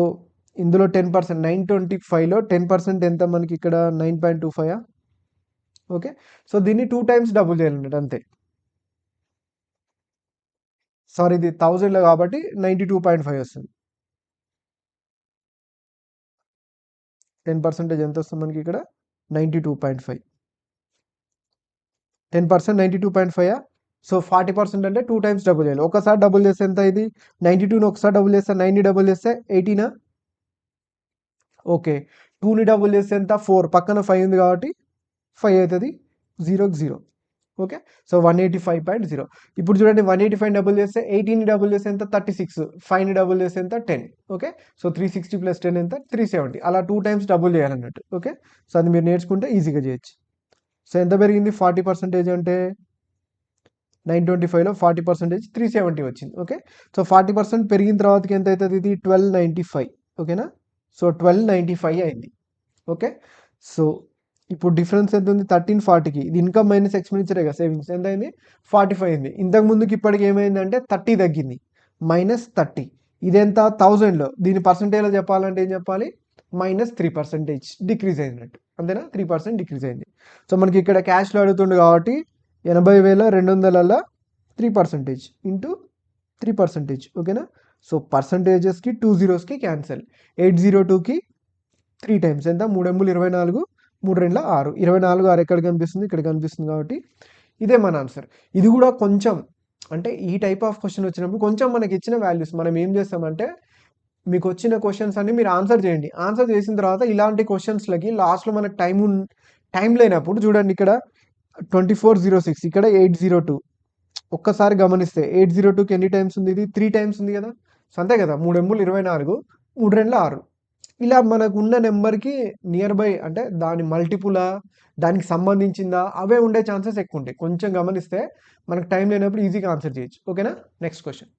ఇందులో 10%, 925లో 10% ఎంత మనకి ఇక్కడ? 9.25. ఓకే. సో దీన్ని 2 టైమ్స్ డబుల్ చేయాలన్నట్టు అంతే. సారీ ఇది 1000లో కాబట్టి 92.5 వస్తుంది. 10% ఎంత వస్తుంది మనకి ఇక్కడ? 92.5. 10% 92.5. సో 40% అంటే 2 టైమ్స్ డబుల్ చేయాలి. ఒకసారి డబుల్ చేస్తే ఎంత? ఇది 92ని ఒకసారి డబుల్ చేస్తే 9ని డబుల్ చేస్తే 18. ఓకే. 2ని డబుల్ చేస్తే ఎంత? 4. పక్కన 5 ఉంది కాబట్టి 5 అవుతుంది. 0కి 0. ఓకే. సో 185.0. ఇప్పుడు చూడండి 185 డబుల్ చేస్తే 18ని డబుల్ చేస్తే ఎంత? 36. 5ని డబుల్ చేస్తే ఎంత? 10. ఓకే. సో 360 + 10 ఎంత? 370. అలా 2 టైమ్స్ డబుల్ చేయాలన్నట్టు. ఓకే. సో అది మీరు నేర్చుకుంటే ఈజీగా చేయొచ్చు. సో ఎంత పెరిగింది? 40% అంటే 925లో 40% 370 వచ్చింది. ఓకే. సో 40% పెరిగిన తర్వాతకి ఎంత అవుతుంది? ఇది 1295. ఓకేనా? సో 1295 అయింది. ఓకే. సో ఇప్పుడు డిఫరెన్స్ ఎంత ఉంది? 1340కి. ఇది ఇన్కమ్ మైనస్ ఎక్స్పెండిచరే కదా, సేవింగ్స్ ఎంత అయింది? 45 అయింది. ఇంతకు ముందుకి ఇప్పటికి ఏమైందంటే 30 తగ్గింది. -30. ఇదెంత? 1000లో. దీని పర్సంటేజ్లో చెప్పాలంటే ఏం చెప్పాలి? -3% డిక్రీజ్ అయినట్టు. అంతేనా? 3% డిక్రీజ్ అయింది. సో మనకి ఇక్కడ క్యాష్లో అడుగుతుండు కాబట్టి 80,200లలో 3% ఇంటూ 3%. ఓకేనా? సో పర్సంటేజెస్కి 2 zeros క్యాన్సల్. 802కి 3 టైమ్స్ ఎంత? 3 ఎంబులు 24, 3 2 6. 24, 6 ఎక్కడ కనిపిస్తుంది? ఇక్కడ కనిపిస్తుంది కాబట్టి ఇదే మన ఆన్సర్. ఇది కూడా కొంచెం అంటే ఈ టైప్ ఆఫ్ క్వశ్చన్ వచ్చినప్పుడు కొంచెం మనకి ఇచ్చిన వాల్యూస్ మనం ఏం చేస్తామంటే మీకు వచ్చిన క్వశ్చన్స్ అన్ని మీరు ఆన్సర్ చేయండి. ఆన్సర్ చేసిన తర్వాత ఇలాంటి క్వశ్చన్స్లకి లాస్ట్లో మనకు టైం లేనప్పుడు చూడండి ఇక్కడ 2406, ఇక్కడ 802. ఒక్కసారి గమనిస్తే 802కి ఎన్ని టైమ్స్ ఉంది? ఇది 3 టైమ్స్ ఉంది కదా. సో అంతే కదా, 3 ఎంబులు 24, 3 రెండ్ల 6. ఇలా మనకు ఉన్న నెంబర్కి నియర్ బై అంటే దాని మల్టిపులా, దానికి సంబంధించిందా, అవే ఉండే ఛాన్సెస్ ఎక్కువ ఉంటాయి. కొంచెం గమనిస్తే మనకు టైం లేనప్పుడు ఈజీగా ఆన్సర్ చేయొచ్చు. ఓకేనా. Next question.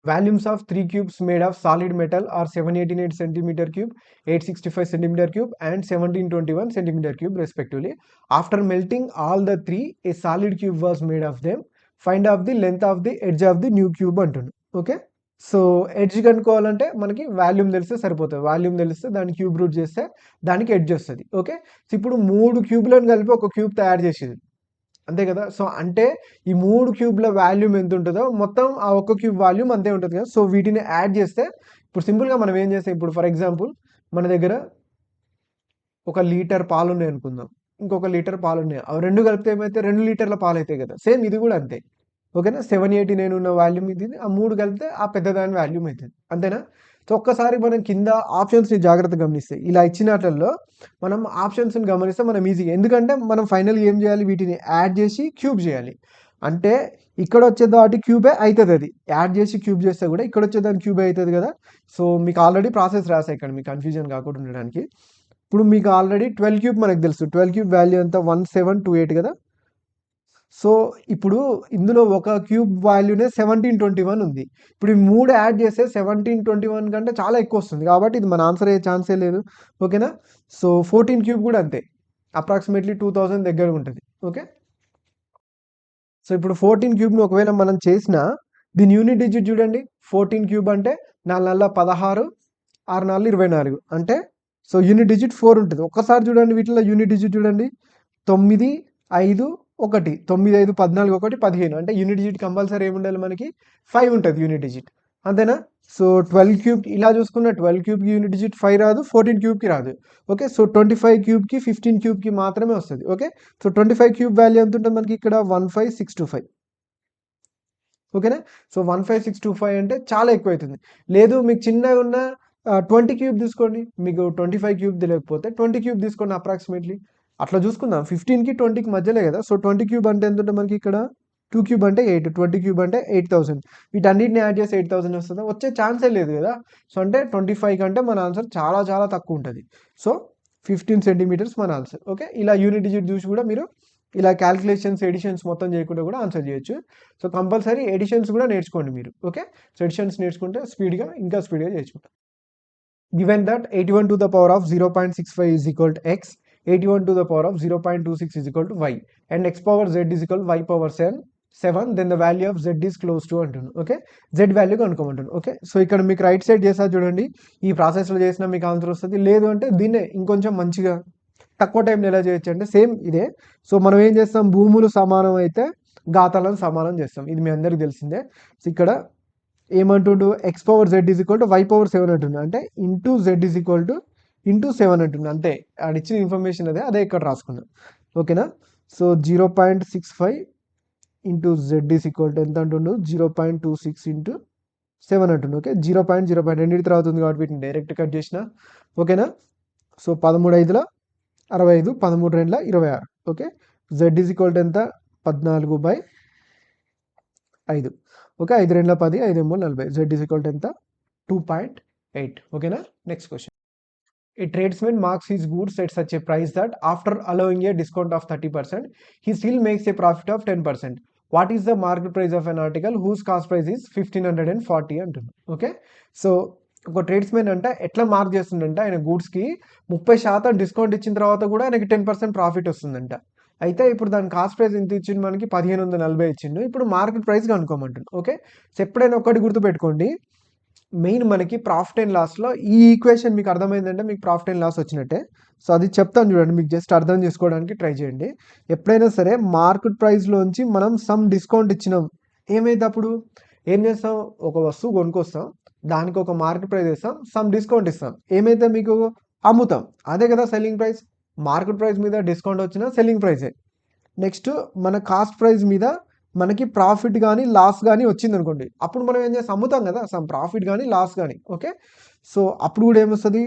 Volumes of 3 cubes made of solid metal are 788 centimeter cube, 865 centimeter cube and 1721 centimeter cube respectively. After melting all the three, a solid cube was made of them. Find out the length of the edge of the new cube అంటుంది. Okay. So edge కనుక్కోవాలంటే మనకి volume తెలిస్తే సరిపోతుంది. Volume తెలిస్తే దాన్ని cube root చేస్తే దానికి edge వస్తుంది. Okay. So ఇప్పుడు 3 క్యూబ్లను కలిపి ఒక క్యూబ్ తయారు చేసేది, అంతే కదా. సో అంటే ఈ 3 క్యూబ్ల వాల్యూమ్ ఎంత ఉంటుందో మొత్తం ఆ ఒక్క క్యూబ్ వాల్యూమ్ అంతే ఉంటుంది కదా. సో వీటిని యాడ్ చేస్తే ఇప్పుడు సింపుల్గా మనం ఏం చేస్తాం, ఇప్పుడు ఫర్ ఎగ్జాంపుల్ మన దగ్గర 1 లీటర్ పాలు ఉన్నాయి అనుకుందాం, ఇంకొక లీటర్ పాలు ఉన్నాయి, అవి 2 కలిపితే ఏమైతే 2 లీటర్ల పాలు అవుతాయి కదా. సేమ్ ఇది కూడా అంతే. ఓకేనా. 789 ఉన్న వాల్యూమ్ ఇది, ఆ 3 కలిపితే ఆ పెద్దదాని వాల్యూమ్ అవుతుంది, అంతేనా. సో ఒక్కసారి మనం కింద ఆప్షన్స్ని జాగ్రత్తగా గమనిస్తే, ఇలా ఇచ్చినట్లలో మనం ఆప్షన్స్ని గమనిస్తే మనం ఈజీగా, ఎందుకంటే మనం ఫైనల్గా ఏం చేయాలి, వీటిని యాడ్ చేసి క్యూబ్ చేయాలి. అంటే ఇక్కడ వచ్చేదాటి క్యూబే అవుతుంది, అది యాడ్ చేసి క్యూబ్ చేస్తే కూడా ఇక్కడ వచ్చేదాని క్యూబే అవుతుంది కదా. సో మీకు ఆల్రెడీ ప్రాసెస్ రాసా ఇక్కడ, మీకు కన్ఫ్యూజన్ కాకుండా ఉండడానికి. ఇప్పుడు మీకు ఆల్రెడీ 12 క్యూబ్ మనకు తెలుసు, 12 క్యూబ్ వాల్యూ ఎంత 1728 కదా. సో ఇప్పుడు ఇందులో ఒక క్యూబ్ వాల్యూనే 1721 ఉంది. ఇప్పుడు ఈ 3 యాడ్ చేస్తే 1721 కంటే చాలా ఎక్కువ వస్తుంది, కాబట్టి ఇది మన ఆన్సర్ అయ్యే ఛాన్సే లేదు. ఓకేనా. సో 14 క్యూబ్ కూడా అంతే, అప్రాక్సిమేట్లీ 2000 దగ్గర ఉంటుంది. ఓకే. సో ఇప్పుడు 14 క్యూబ్ని ఒకవేళ మనం చేసినా దీని యూనిట్ డిజిట్ చూడండి, 14 క్యూబ్ అంటే 4 16, 6 24, అంటే సో యూనిట్ డిజిట్ 4 ఉంటుంది. ఒక్కసారి చూడండి వీటిలో యూనిట్ డిజిట్ చూడండి, 9 5 1, 9 5 14 1 15, అంటే యూనిట్ డిజిట్ కంపల్సరీ ఏమి ఉండాలి మనకి 5 ఉంటుంది యూనిట్ డిజిట్, అంతేనా. సో 12 క్యూబ్ ఇలా చూసుకున్న 12 క్యూబ్కి యూనిట్ డిజిట్ 5 రాదు, 14 క్యూబ్కి రాదు. ఓకే. సో 25 క్యూబ్కి 15 క్యూబ్కి మాత్రమే వస్తుంది. ఓకే. సో 25 క్యూబ్ వాల్యూ ఎంత ఉంటుంది మనకి ఇక్కడ 15625. ఓకేనా. సో 15625 అంటే చాలా ఎక్కువ అవుతుంది. లేదు మీకు చిన్నగా ఉన్న 20 క్యూబ్ తీసుకోండి, మీకు 25 క్యూబ్ తెలియకపోతే 20 క్యూబ్ తీసుకోండి అప్రాక్సిమేట్లీ. అట్లా చూసుకుందాం, 15కి 20కి మధ్యలే కదా. సో 20 క్యూబ్ అంటే ఎంత ఉంటుంది మనకి ఇక్కడ 2 క్యూబ్ అంటే 8, 20 క్యూబ్ అంటే 8000. వీటన్నిటిని యాడ్ చేసి 8000 వస్తుందా, వచ్చే ఛాన్సే లేదు కదా. సో అంటే 25 కంటే మన ఆన్సర్ చాలా చాలా తక్కువ ఉంటుంది. సో 15 సెంటీమీటర్స్ మన ఆన్సర్. ఓకే. ఇలా యూనిట్ డిజిట్ చూసి కూడా మీరు ఇలా క్యాలిక్యులేషన్స్ ఎడిషన్స్ మొత్తం చేయకుండా కూడా ఆన్సర్ చేయొచ్చు. సో కంపల్సరీ ఎడిషన్స్ కూడా నేర్చుకోండి మీరు. ఓకే. సో ఎడిషన్స్ నేర్చుకుంటే ఇంకా స్పీడ్గా చేయొచ్చు. Given that 81 to the power of 0.65 is equal to x, 81 to the power of 0.26 is equal to y, and x power z is equal to y power 7, then the value of z is close to అంటున్నాను. Okay. z value కనుక్కోమంటాను. Okay. So ఇక్కడ మీకు right side చేసా చూడండి, ఈ ప్రాసెస్లో చేసినా మీకు ఆన్సర్ వస్తుంది. లేదు అంటే దీన్నే ఇంకొంచెం మంచిగా తక్కువ టైంలో ఎలా చేయొచ్చు అంటే సేమ్ ఇదే. సో మనం ఏం చేస్తాం, భూములు సమానం అయితే ఘాతాలను సమానం చేస్తాం, ఇది మీ అందరికి తెలిసిందే. సో ఇక్కడ ఏమంటుండు, x power z is equal to y power 7 అంటుంది, అంటే into z is equal to into 7 అంటుంది, అంతే. ఆడిచ్చిన ఇన్ఫర్మేషన్ అదే ఇక్కడ రాసుకున్నాం. ఓకేనా. So 0.65 into z is equal to ఎంత అంటుండు, 0.26 ఇంటూ 7 అంటుండు. ఓకే. 0.0 రెండింటి తర్వాత ఉంది కాబట్టి వీటిని డైరెక్ట్ కట్ చేసిన. ఓకేనా. So 13 5 65, 13 2 26. Okay. Z is equal to ఎంత 14/5. Okay. 5 2 10, 5 3 40. Z is equal to ఎంత 2.8. ఓకేనా. Next question. A tradesman marks his goods at such a price that after allowing a discount of 30%, he still makes a profit of 10%. What is the market price of an article whose cost price is 1540 అంటుంది. Okay. So ఒక tradesmen అంటే ఎట్లా mark చేస్తుందంటే ఆయన గూడ్స్కి 30% discount ఇచ్చిన తర్వాత కూడా ఆయనకి 10% ప్రాఫిట్ వస్తుందంట. అయితే ఇప్పుడు దాని కాస్ట్ ప్రైస్ ఎంత ఇచ్చింది మనకి 1540 ఇచ్చిండు. ఇప్పుడు మార్కెట్ ప్రైస్ కనుక్కోమంటుంది. ఓకే. సో ఎప్పుడైనా ఒకటి గుర్తుపెట్టుకోండి, మెయిన్ మనకి ప్రాఫిట్ అండ్ లాస్లో ఈ ఈక్వేషన్ మీకు అర్థమైందంటే మీకు ప్రాఫిట్ అండ్ లాస్ వచ్చినట్టే. సో అది చెప్తాను చూడండి, మీకు జస్ట్ అర్థం చేసుకోవడానికి ట్రై చేయండి. ఎప్పుడైనా సరే మార్కెట్ ప్రైస్లోంచి మనం సమ్ డిస్కౌంట్ ఇచ్చినాం, ఏమైతే అప్పుడు ఏం చేస్తాం, ఒక వస్తువు కొనుక్కొస్తాం, దానికి ఒక మార్కెట్ ప్రైస్ ఇస్తాం, సమ్ డిస్కౌంట్ ఇస్తాం, ఏమైతే మీకు అమ్ముతాం, అదే కదా సెల్లింగ్ ప్రైస్. మార్కెట్ ప్రైస్ మీద డిస్కౌంట్ వచ్చినా సెల్లింగ్ ప్రైసే. నెక్స్ట్ మన కాస్ట్ ప్రైస్ మీద మనకి ప్రాఫిట్ కానీ లాస్ కానీ వచ్చింది అనుకోండి, అప్పుడు మనం ఏం చేస్తాం, అమ్ముతాం కదా, సమ్ ప్రాఫిట్ కానీ లాస్ కానీ. ఓకే. సో అప్పుడు కూడా ఏమొస్తుంది,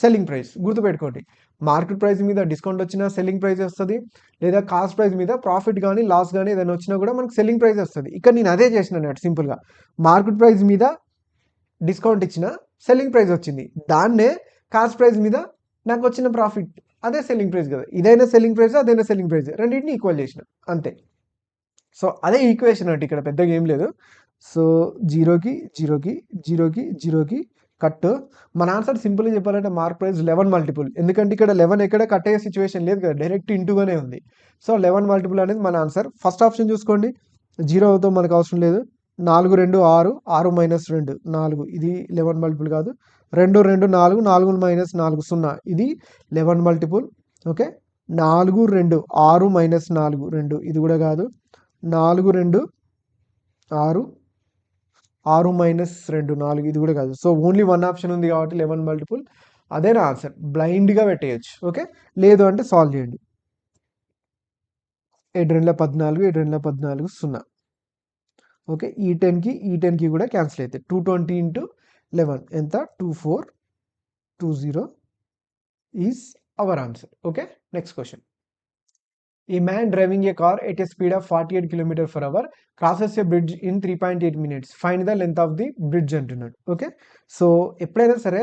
సెల్లింగ్ ప్రైస్. గుర్తుపెట్టుకోండి, మార్కెట్ ప్రైస్ మీద డిస్కౌంట్ వచ్చినా సెల్లింగ్ ప్రైస్ వస్తుంది, లేదా కాస్ట్ ప్రైస్ మీద ప్రాఫిట్ కానీ లాస్ కానీ ఏదైనా వచ్చినా కూడా మనకు సెల్లింగ్ ప్రైస్ వస్తుంది. ఇక్కడ నేను అదే చేసిన అన్నట్టు సింపుల్గా, మార్కెట్ ప్రైస్ మీద డిస్కౌంట్ ఇచ్చిన సెల్లింగ్ ప్రైస్ వచ్చింది, దాన్నే కాస్ట్ ప్రైస్ మీద నాకు వచ్చిన ప్రాఫిట్ అదే సెల్లింగ్ ప్రైస్ కదా, ఇదైనా సెల్లింగ్ ప్రైస్ అదైనా సెల్లింగ్ ప్రైస్, రెండింటిని ఈక్వల్ చేసిన అంతే. సో అదే ఈక్వేషన్ అంటే ఇక్కడ పెద్దగా ఏం లేదు. సో జీరోకి జీరోకి జీరోకి జీరోకి కట్. మన ఆన్సర్ సింపుల్గా చెప్పాలంటే మార్క్ ప్రైస్ 11 మల్టిపుల్, ఎందుకంటే ఇక్కడ 11 ఎక్కడ కట్ అయ్యే సిచ్యువేషన్ లేదు కదా, డైరెక్ట్ ఇంటూగానే ఉంది. సో 11 మల్టిపుల్ అనేది మన ఆన్సర్. ఫస్ట్ ఆప్షన్ చూసుకోండి, 0 అవుతాం మనకు అవసరం లేదు. 4 2 6, 6 - 2 4, ఇది 11 మల్టిపుల్ కాదు. 2 2 4, 4 - 4 0, ఇది 11 మల్టిపుల్. ఓకే, 4 2 6 - 4 2, ఇది కూడా కాదు. 4 2 6, 6 - 2 4, ఇది కూడా కాదు. సో ఓన్లీ వన్ ఆప్షన్ ఉంది కాబట్టి 11 మల్టిపుల్, అదే నా ఆన్సర్. బ్లైండ్గా పెట్టేయచ్చు. ఓకే, లేదు అంటే సాల్వ్ చేయండి. 7 2 14, 7 2 14 0. ఓకే, ఈ 10కి కూడా క్యాన్సిల్ అవుతాయి. 220 × 11 ఎంత, 2420 is our answer. Okay, next question. A man driving a car at a speed of 48 km/h crosses a bridge in 3.8 minutes. Find the length of the bridge అంటున్నాడు. Okay, so ఎప్పుడైనా సరే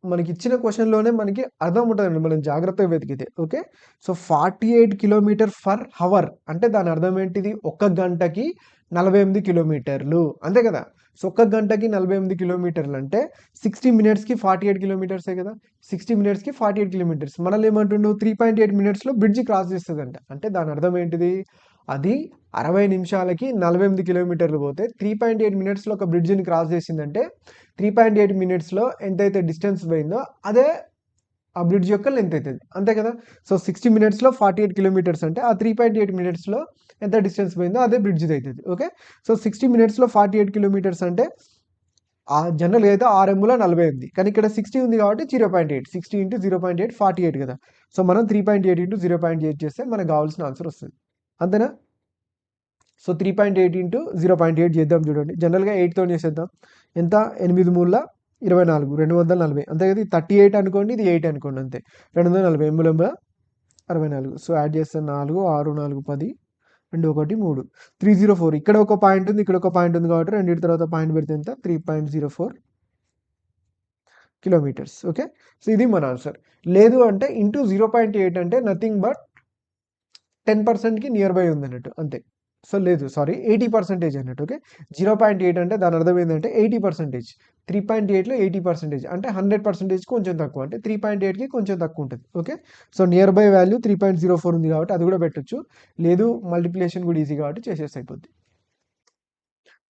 మనకి ఇచ్చిన క్వశ్చన్లోనే మనకి అర్థం ఉంటుందండి, మనం జాగ్రత్తగా వెతికితే. ఓకే, సో 48 km/h అంటే దాని అర్థం ఏంటిది, 1 గంటకి 48 కిలోమీటర్లు అంతే కదా. సో 1 గంటకి 48 కిలోమీటర్లు అంటే 60 మినిట్స్కి 48 కిలోమీటర్సే కదా. 60 మినిట్స్కి 48 కిలోమీటర్స్. మనల్ని ఏమంటుండు, 3.8 మినిట్స్లో బ్రిడ్జ్ క్రాస్ చేస్తుందంట. అంటే దాని అర్థం ఏంటిది, అది 60 నిమిషాలకి 48 కిలోమీటర్లు పోతే 3.8 మినిట్స్లో ఒక బ్రిడ్జ్ని క్రాస్ చేసిందంటే 3.8 మినిట్స్లో ఎంతైతే డిస్టెన్స్ పోయిందో అదే ఆ బ్రిడ్జ్ యొక్క లెంత్ అవుతుంది అంతే కదా. సో 60 మినిట్స్లో 48 కిలోమీటర్స్ అంటే ఆ 3.8 మినిట్స్లో ఎంత డిస్టెన్స్ పోయిందో అదే బ్రిడ్జ్ అవుతుంది. ఓకే, సో 60 మినిట్స్లో 48 కిలోమీటర్స్ అంటే ఆ జనరల్గా అయితే RMలో 40 ఉంది, కానీ ఇక్కడ 60 ఉంది కాబట్టి 0.8, 60 × 0.8 48 కదా. సో మనం 3.8 × 0.8 చేస్తే మనకు కావాల్సిన ఆన్సర్ వస్తుంది అంతేనా. సో 3.8 × 0.8 చేద్దాం చూడండి, జనరల్గా 8తో చేసేద్దాం. ఎంత, 8 3 24, 240 అంతే కదా. ఇది 38 అనుకోండి, ఇది 8 అనుకోండి, అంతే. 240 8 64. సో యాడ్ చేస్తే 4 6 4 10 2 1 3 304. ఇక్కడ ఒక పాయింట్ ఉంది, ఇక్కడ ఒక పాయింట్ ఉంది కాబట్టి రెండింటి తర్వాత పాయింట్ పెడితే ఎంత, 3.04 కిలోమీటర్స్. ఓకే, సో ఇది మన ఆన్సర్. లేదు అంటే ఇంటూ 0.8 అంటే నథింగ్ బట్ 10%కి నియర్ బై ఉంది అన్నట్టు అంతే. సో లేదు, సారీ, 80% అన్నట్టు. ఓకే, 0.8 అంటే దాని అర్థం ఏంటంటే 80%. 3.8లో 80% అంటే 100% కొంచెం తక్కువ, అంటే 3.8కి కొంచెం తక్కువ ఉంటుంది. Okay, so near by value 3.04 ఉంది కాబట్టి అది కూడా పెట్టచ్చు, లేదు మల్టిప్లికేషన్ కూడా ఈజీ కాబట్టి చేసేసి అయిపోద్ది.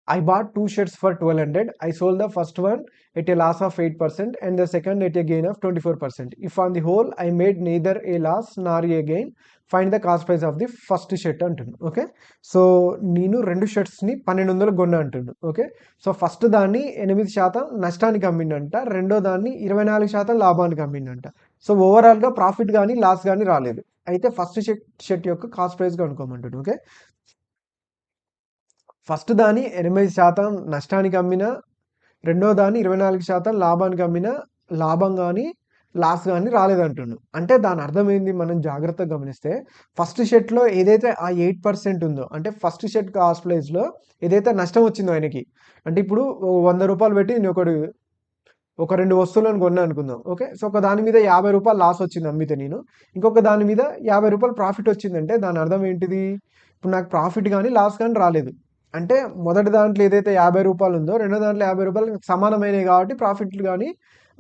I bought 2 shirts for 1200. I sold the first one at a loss of 8% and the second at a gain of 24%. If on the whole I made neither a loss nor a gain, find the cost price of the first shirt అంటుండు. Okay, so నేను 2 షర్ట్స్ని 1200 కొన్నా అంటుండు. Okay, so first దాన్ని 8% నష్టానికి అమ్మిండంట, రెండో దాన్ని 24% లాభానికి అమ్మిండంట. So ఓవరాల్గా ప్రాఫిట్ కానీ లాస్ కానీ రాలేదు. అయితే ఫస్ట్ షర్ట్ యొక్క కాస్ట్ ప్రైస్ కనుక్కోమంటాడు. ఓకే, ఫస్ట్ దాన్ని 8% నష్టానికి అమ్మినా, రెండో దాన్ని 24% లాభానికి అమ్మినా లాభం కానీ లాస్ కానీ రాలేదంటుండు. అంటే దాని అర్థం ఏంది, మనం జాగ్రత్తగా గమనిస్తే ఫస్ట్ షర్ట్లో ఏదైతే ఆ 8% ఉందో, అంటే ఫస్ట్ షర్ట్ కాస్ట్ ప్రైస్లో ఏదైతే నష్టం వచ్చిందో ఆయనకి, అంటే ఇప్పుడు 100 రూపాయలు పెట్టి నేను ఒక 2 వస్తువులను కొన్నా అనుకుందాం. ఓకే, సో ఒక దాని మీద 50 రూపాయలు లాస్ వచ్చింది అమ్మితే నేను, ఇంకొక దాని మీద 50 రూపాయలు ప్రాఫిట్ వచ్చిందంటే దాని అర్థం ఏంటిది, ఇప్పుడు నాకు ప్రాఫిట్ కానీ లాస్ కానీ రాలేదు. అంటే మొదటి దాంట్లో ఏదైతే 50 రూపాయలు ఉందో రెండో దాంట్లో 50 రూపాయలు సమానమైనవి కాబట్టి ప్రాఫిట్లు కానీ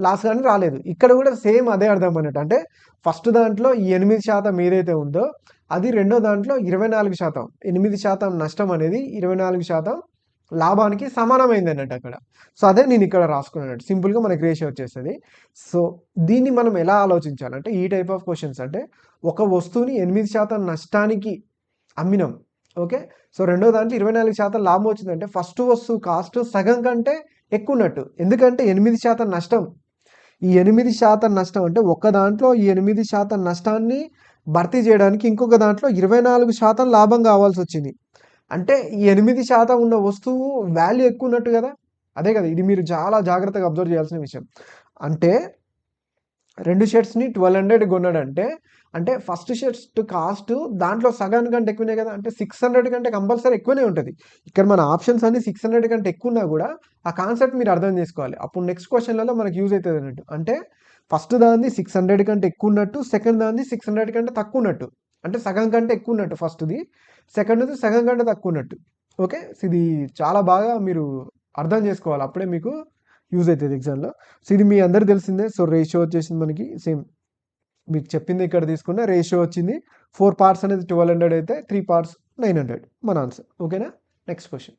లాస్ కానీ రాలేదు. ఇక్కడ కూడా సేమ్ అదే అర్థం అన్నట్టు. అంటే ఫస్ట్ దాంట్లో ఈ 8% ఏదైతే ఉందో అది రెండో దాంట్లో 24%. 8% నష్టం అనేది 24% లాభానికి సమానమైంది అన్నట్టు అక్కడ. సో అదే నేను ఇక్కడ రాసుకున్నాను, సింపుల్గా మనకి రేషియో వచ్చేస్తుంది. సో దీన్ని మనం ఎలా ఆలోచించాలంటే ఈ టైప్ ఆఫ్ క్వశ్చన్స్, అంటే ఒక వస్తువుని 8% నష్టానికి అమ్మినాం. ఓకే, సో రెండో దాంట్లో 24% లాభం వచ్చిందంటే ఫస్ట్ వస్తువు కాస్ట్ సగం కంటే ఎక్కువ ఉన్నట్టు, ఎందుకంటే 8% నష్టం. ఈ 8% నష్టం అంటే ఒక దాంట్లో ఈ 8% నష్టాన్ని భర్తీ చేయడానికి ఇంకొక దాంట్లో 24% లాభం కావాల్సి వచ్చింది. అంటే ఈ 8% ఉన్న వస్తువు వాల్యూ ఎక్కువ ఉన్నట్టు కదా, అదే కదా. ఇది మీరు చాలా జాగ్రత్తగా అబ్జర్వ్ చేయాల్సిన విషయం. అంటే 2 షర్ట్స్‌ని 1200 కొన్నాడంటే, అంటే ఫస్ట్ షర్ట్స్ కాస్ట్ దాంట్లో సగానికంటే ఎక్కువనే కదా! అంటే 600 కంటే కంపల్సరీ ఎక్కువనే ఉంటది. ఇక్కడ మన ఆప్షన్స్ అన్నీ 600 కంటే ఎక్కువున్నా గూడా, ఆ కాన్సెప్ట్ మీరు అర్థం జేసుకోవాలి. అప్పుడు నెక్స్ట్ క్వెషన్‌లలో మనకు యూజ్ అయితదన్నట్టు. అంటే ఫస్ట్ దానిది 600 కంటే ఎక్కువున్నట్టు, సెకండ్ దానిది 600 కంటే తక్కువున్నట్టు. అంటే సగం కంటే ఎక్కువున్నట్టు ఫస్ట్‌ది. సెకండ్‌ది సగం కంటే తక్కువున్నట్టు. ఓకే. ఇది చాలా బాగా మీరు అర్థం జేసుకోవాలి. అప్పుడే మీకు యూజ్ అయితది ఎగ్జామ్‌లో. సో, ఇది మీ అందరికి తెలిసిందే. సో, రేషియో వచ్చేసింది మనకి సేమ్. మీకు చెప్పింది ఇక్కడ తీసుకున్న రేషియో వచ్చింది. 4 పార్ట్స్ అనేది 1200 అయితే 3 పార్ట్స్ 900 మన ఆన్సర్. ఓకేనా? Next question.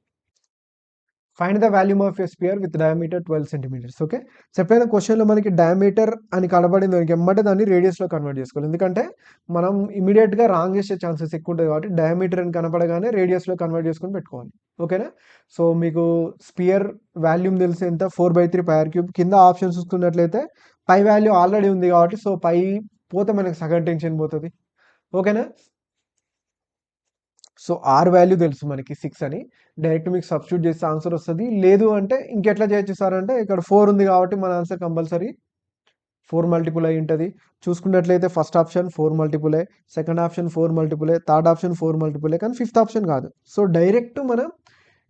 Find the volume of a sphere with diameter 12 centimetres. Okay. So, ఎప్పుడైనా క్వెషన్‌లో మనకి డయామీటర్ అని కనబడింది దానికి ఎమ్మటే దాన్ని రేడియస్‌లో కన్వర్ట్ చేసుకోవాలి. ఎందుకంటే మనం ఇమ్మీడియేట్‌గా రాంగ్ చేసే ఛాన్సెస్ ఎక్కువ ఉంటాయి కాబట్టి డయామీటర్ అని కనపడగానే రేడియస్‌లో కన్వర్ట్ చేసుకొని పెట్టుకోవాలి. ఓకేనా? సో, మీకు స్పియర్ వాల్యూమ్ తెలిసి ఎంత 4/3 పై ఆర్ క్యూబ్. కింద ఆప్షన్స్ చూసుకున్నట్లయితే పై వాల్యూ ఆల్రెడీ ఉంది కాబట్టి సో, పై పోతే మనకి సగం టెన్షన్ పోతది. ఓకేనా? సో, ఆర్ వాల్యూ తెలుసు మనకి 6 అని. డైరెక్ట్ మీకు సబ్స్టిట్యూట్ చేస్తే ఆన్సర్ వస్తది. లేదు అంటే ఇంకెట్లా చేయొచ్చు సార్ అంటే ఇక్కడ 4 ఉంది కాబట్టి మన ఆన్సర్ కంపల్సరీ 4 మల్టిపుల్ అయి ఉంటది. చూసుకున్నట్లయితే ఫస్ట్ ఆప్షన్ 4 మల్టిపులే, సెకండ్ ఆప్షన్ 4 మల్టిపులే, థర్డ్ ఆప్షన్ 4 మల్టిపులే కానీ ఫిఫ్త్ ఆప్షన్ కాదు. సో, డైరెక్ట్ మనం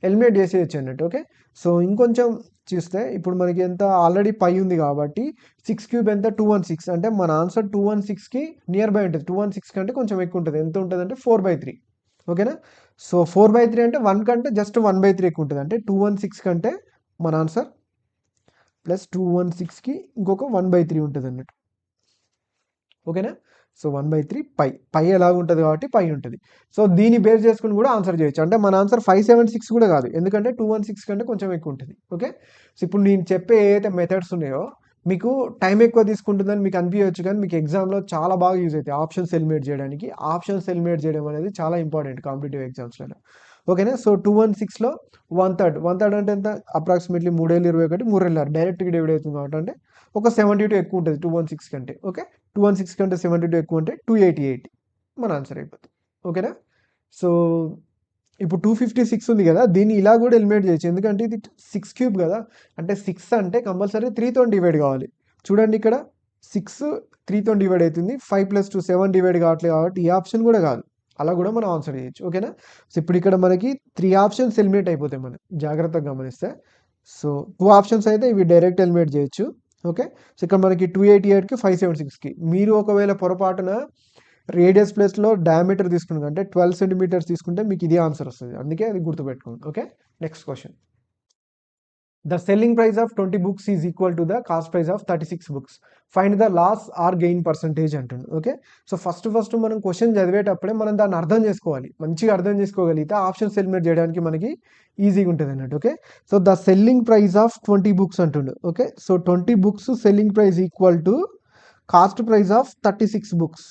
ఎలిమినేట్ చేసేయొచ్చు అన్నట్టు. ఓకే. సో, ఇంకొంచెం చూస్తే ఇప్పుడు మనకి ఎంత ఆల్రెడీ పై ఉంది కాబట్టి 6 క్యూబ్ ఎంత 216 అంటే మన ఆన్సర్ 216కి నియర్ బై ఉంటది. 216 కంటే కొంచెం ఎక్కువ ఉంటది. ఎంత ఉంటదంటే 4/3. ఓకేనా? సో, 4/3 అంటే 1 కంటే జస్ట్ 1/3 ఎక్కువ ఉంటది. అంటే 216 కంటే మన ఆన్సర్ ప్లస్ 216కి ఇంకొక 1/3 ఉంటదన్నట్టు. ఓకేనా? సో, 1/3 పై. పై ఎలాగుంటది కాబట్టి పై ఉంటది. సో, దీన్ని బేస్ చేసుకొని కూడా ఆన్సర్ చేయొచ్చు. అంటే మన ఆన్సర్ 576 కూడా కాదు. ఎందుకంటే 216 కంటే కొంచెం ఎక్కువ ఉంటది. ఓకే. సో, ఇప్పుడు నేను చెప్పే ఏదైతే మెథడ్స్ ఉన్నాయో మీకు టైం ఎక్కువ తీసుకుంటుందని మీకు అనిపియొచ్చు కానీ మీకు ఎగ్జామ్‌లో చాలా బాగా యూజ్ అయితాయి. ఆప్షన్స్ ఎలిమినేట్ చేయడానికి. ఆప్షన్స్ ఎలిమినేట్ చేయడం అనేది చాలా ఇంపార్టెంట్ కాంపిటీటివ్ ఎగ్జామ్స్‌లలో. ఓకేనా? సో, 216లో 1/3. 1/3 అంటే ఎంత? అప్రాక్సిమేట్‌లీ 3/21 3/6 డైరెక్ట్‌గా డివైడ్ అవుతుంది కాబట్టి అంటే ఒక 72 ఎక్కువ ఉంటది 216 కంటే. ఓకే. 216 కంటే 72 ఎక్కువ ఉంటే 288 మన ఆన్సర్ అయిపోతుంది. ఓకేనా? సో, ఇప్పుడు 256 ఉంది గదా! దీన్ని ఇలా గూడా ఎలిమినేట్ చేయొచ్చు. ఎందుకంటే ఇది 6 క్యూబ్ గదా! అంటే 6 అంటే కంపల్సరీ 3 తోని డివైడ్ గావాలి. చూడండి ఇక్కడ 6 3 తోని డివైడ్ అయితుంది. 5 + 2 7 డివైడ్ కావట్లేదు కాబట్టి ఈ ఆప్షన్ గూడా గాదు. అలా గూడా మనం ఆన్సర్ చేయొచ్చు. ఓకేనా? సో, ఇప్పుడు ఇక్కడ మనకి 3 ఆప్షన్స్ ఎలిమినేట్ అయిపోతాయి మనకి. జాగ్రత్తగా గమనిస్తే. సో, 2 ఆప్షన్స్ అయితే ఇవి డైరెక్ట్ ఎలిమినేట్ చేయొచ్చు. ఓకే. సో, ఇక్కడ మనకి 288కి 576కి మీరు ఒకవేళ పొరపాటున రేడియస్ ప్లేస్‌లో డయామీటర్ తీసుకున్నారు అంటే 12 సెంటీమీటర్స్ తీసుకుంటే మీకు ఇదే ఆన్సర్ వస్తది. అందుకే అది గుర్తుపెట్టుకోండి. Okay. Next question. The selling price of 20 books is equal to the cost price of 36 books. Find the loss or gain percentage అంటుండు. ఓకే. సో, ఫస్ట్ మనం క్వెషన్ చదివేటప్పుడే మనం దాన్ని అర్థం చేసుకోవాలి. మంచిగా అర్థం చేసుకోగలిగితే ఆప్షన్స్ ఎలిమినేట్ చేయడానికి మనకి ఈజీగా ఉంటదన్నట్టు. Okay. So, the selling price of 20 books అంటుండు. Okay. So, 20 books selling price equal to cost price of 36 books.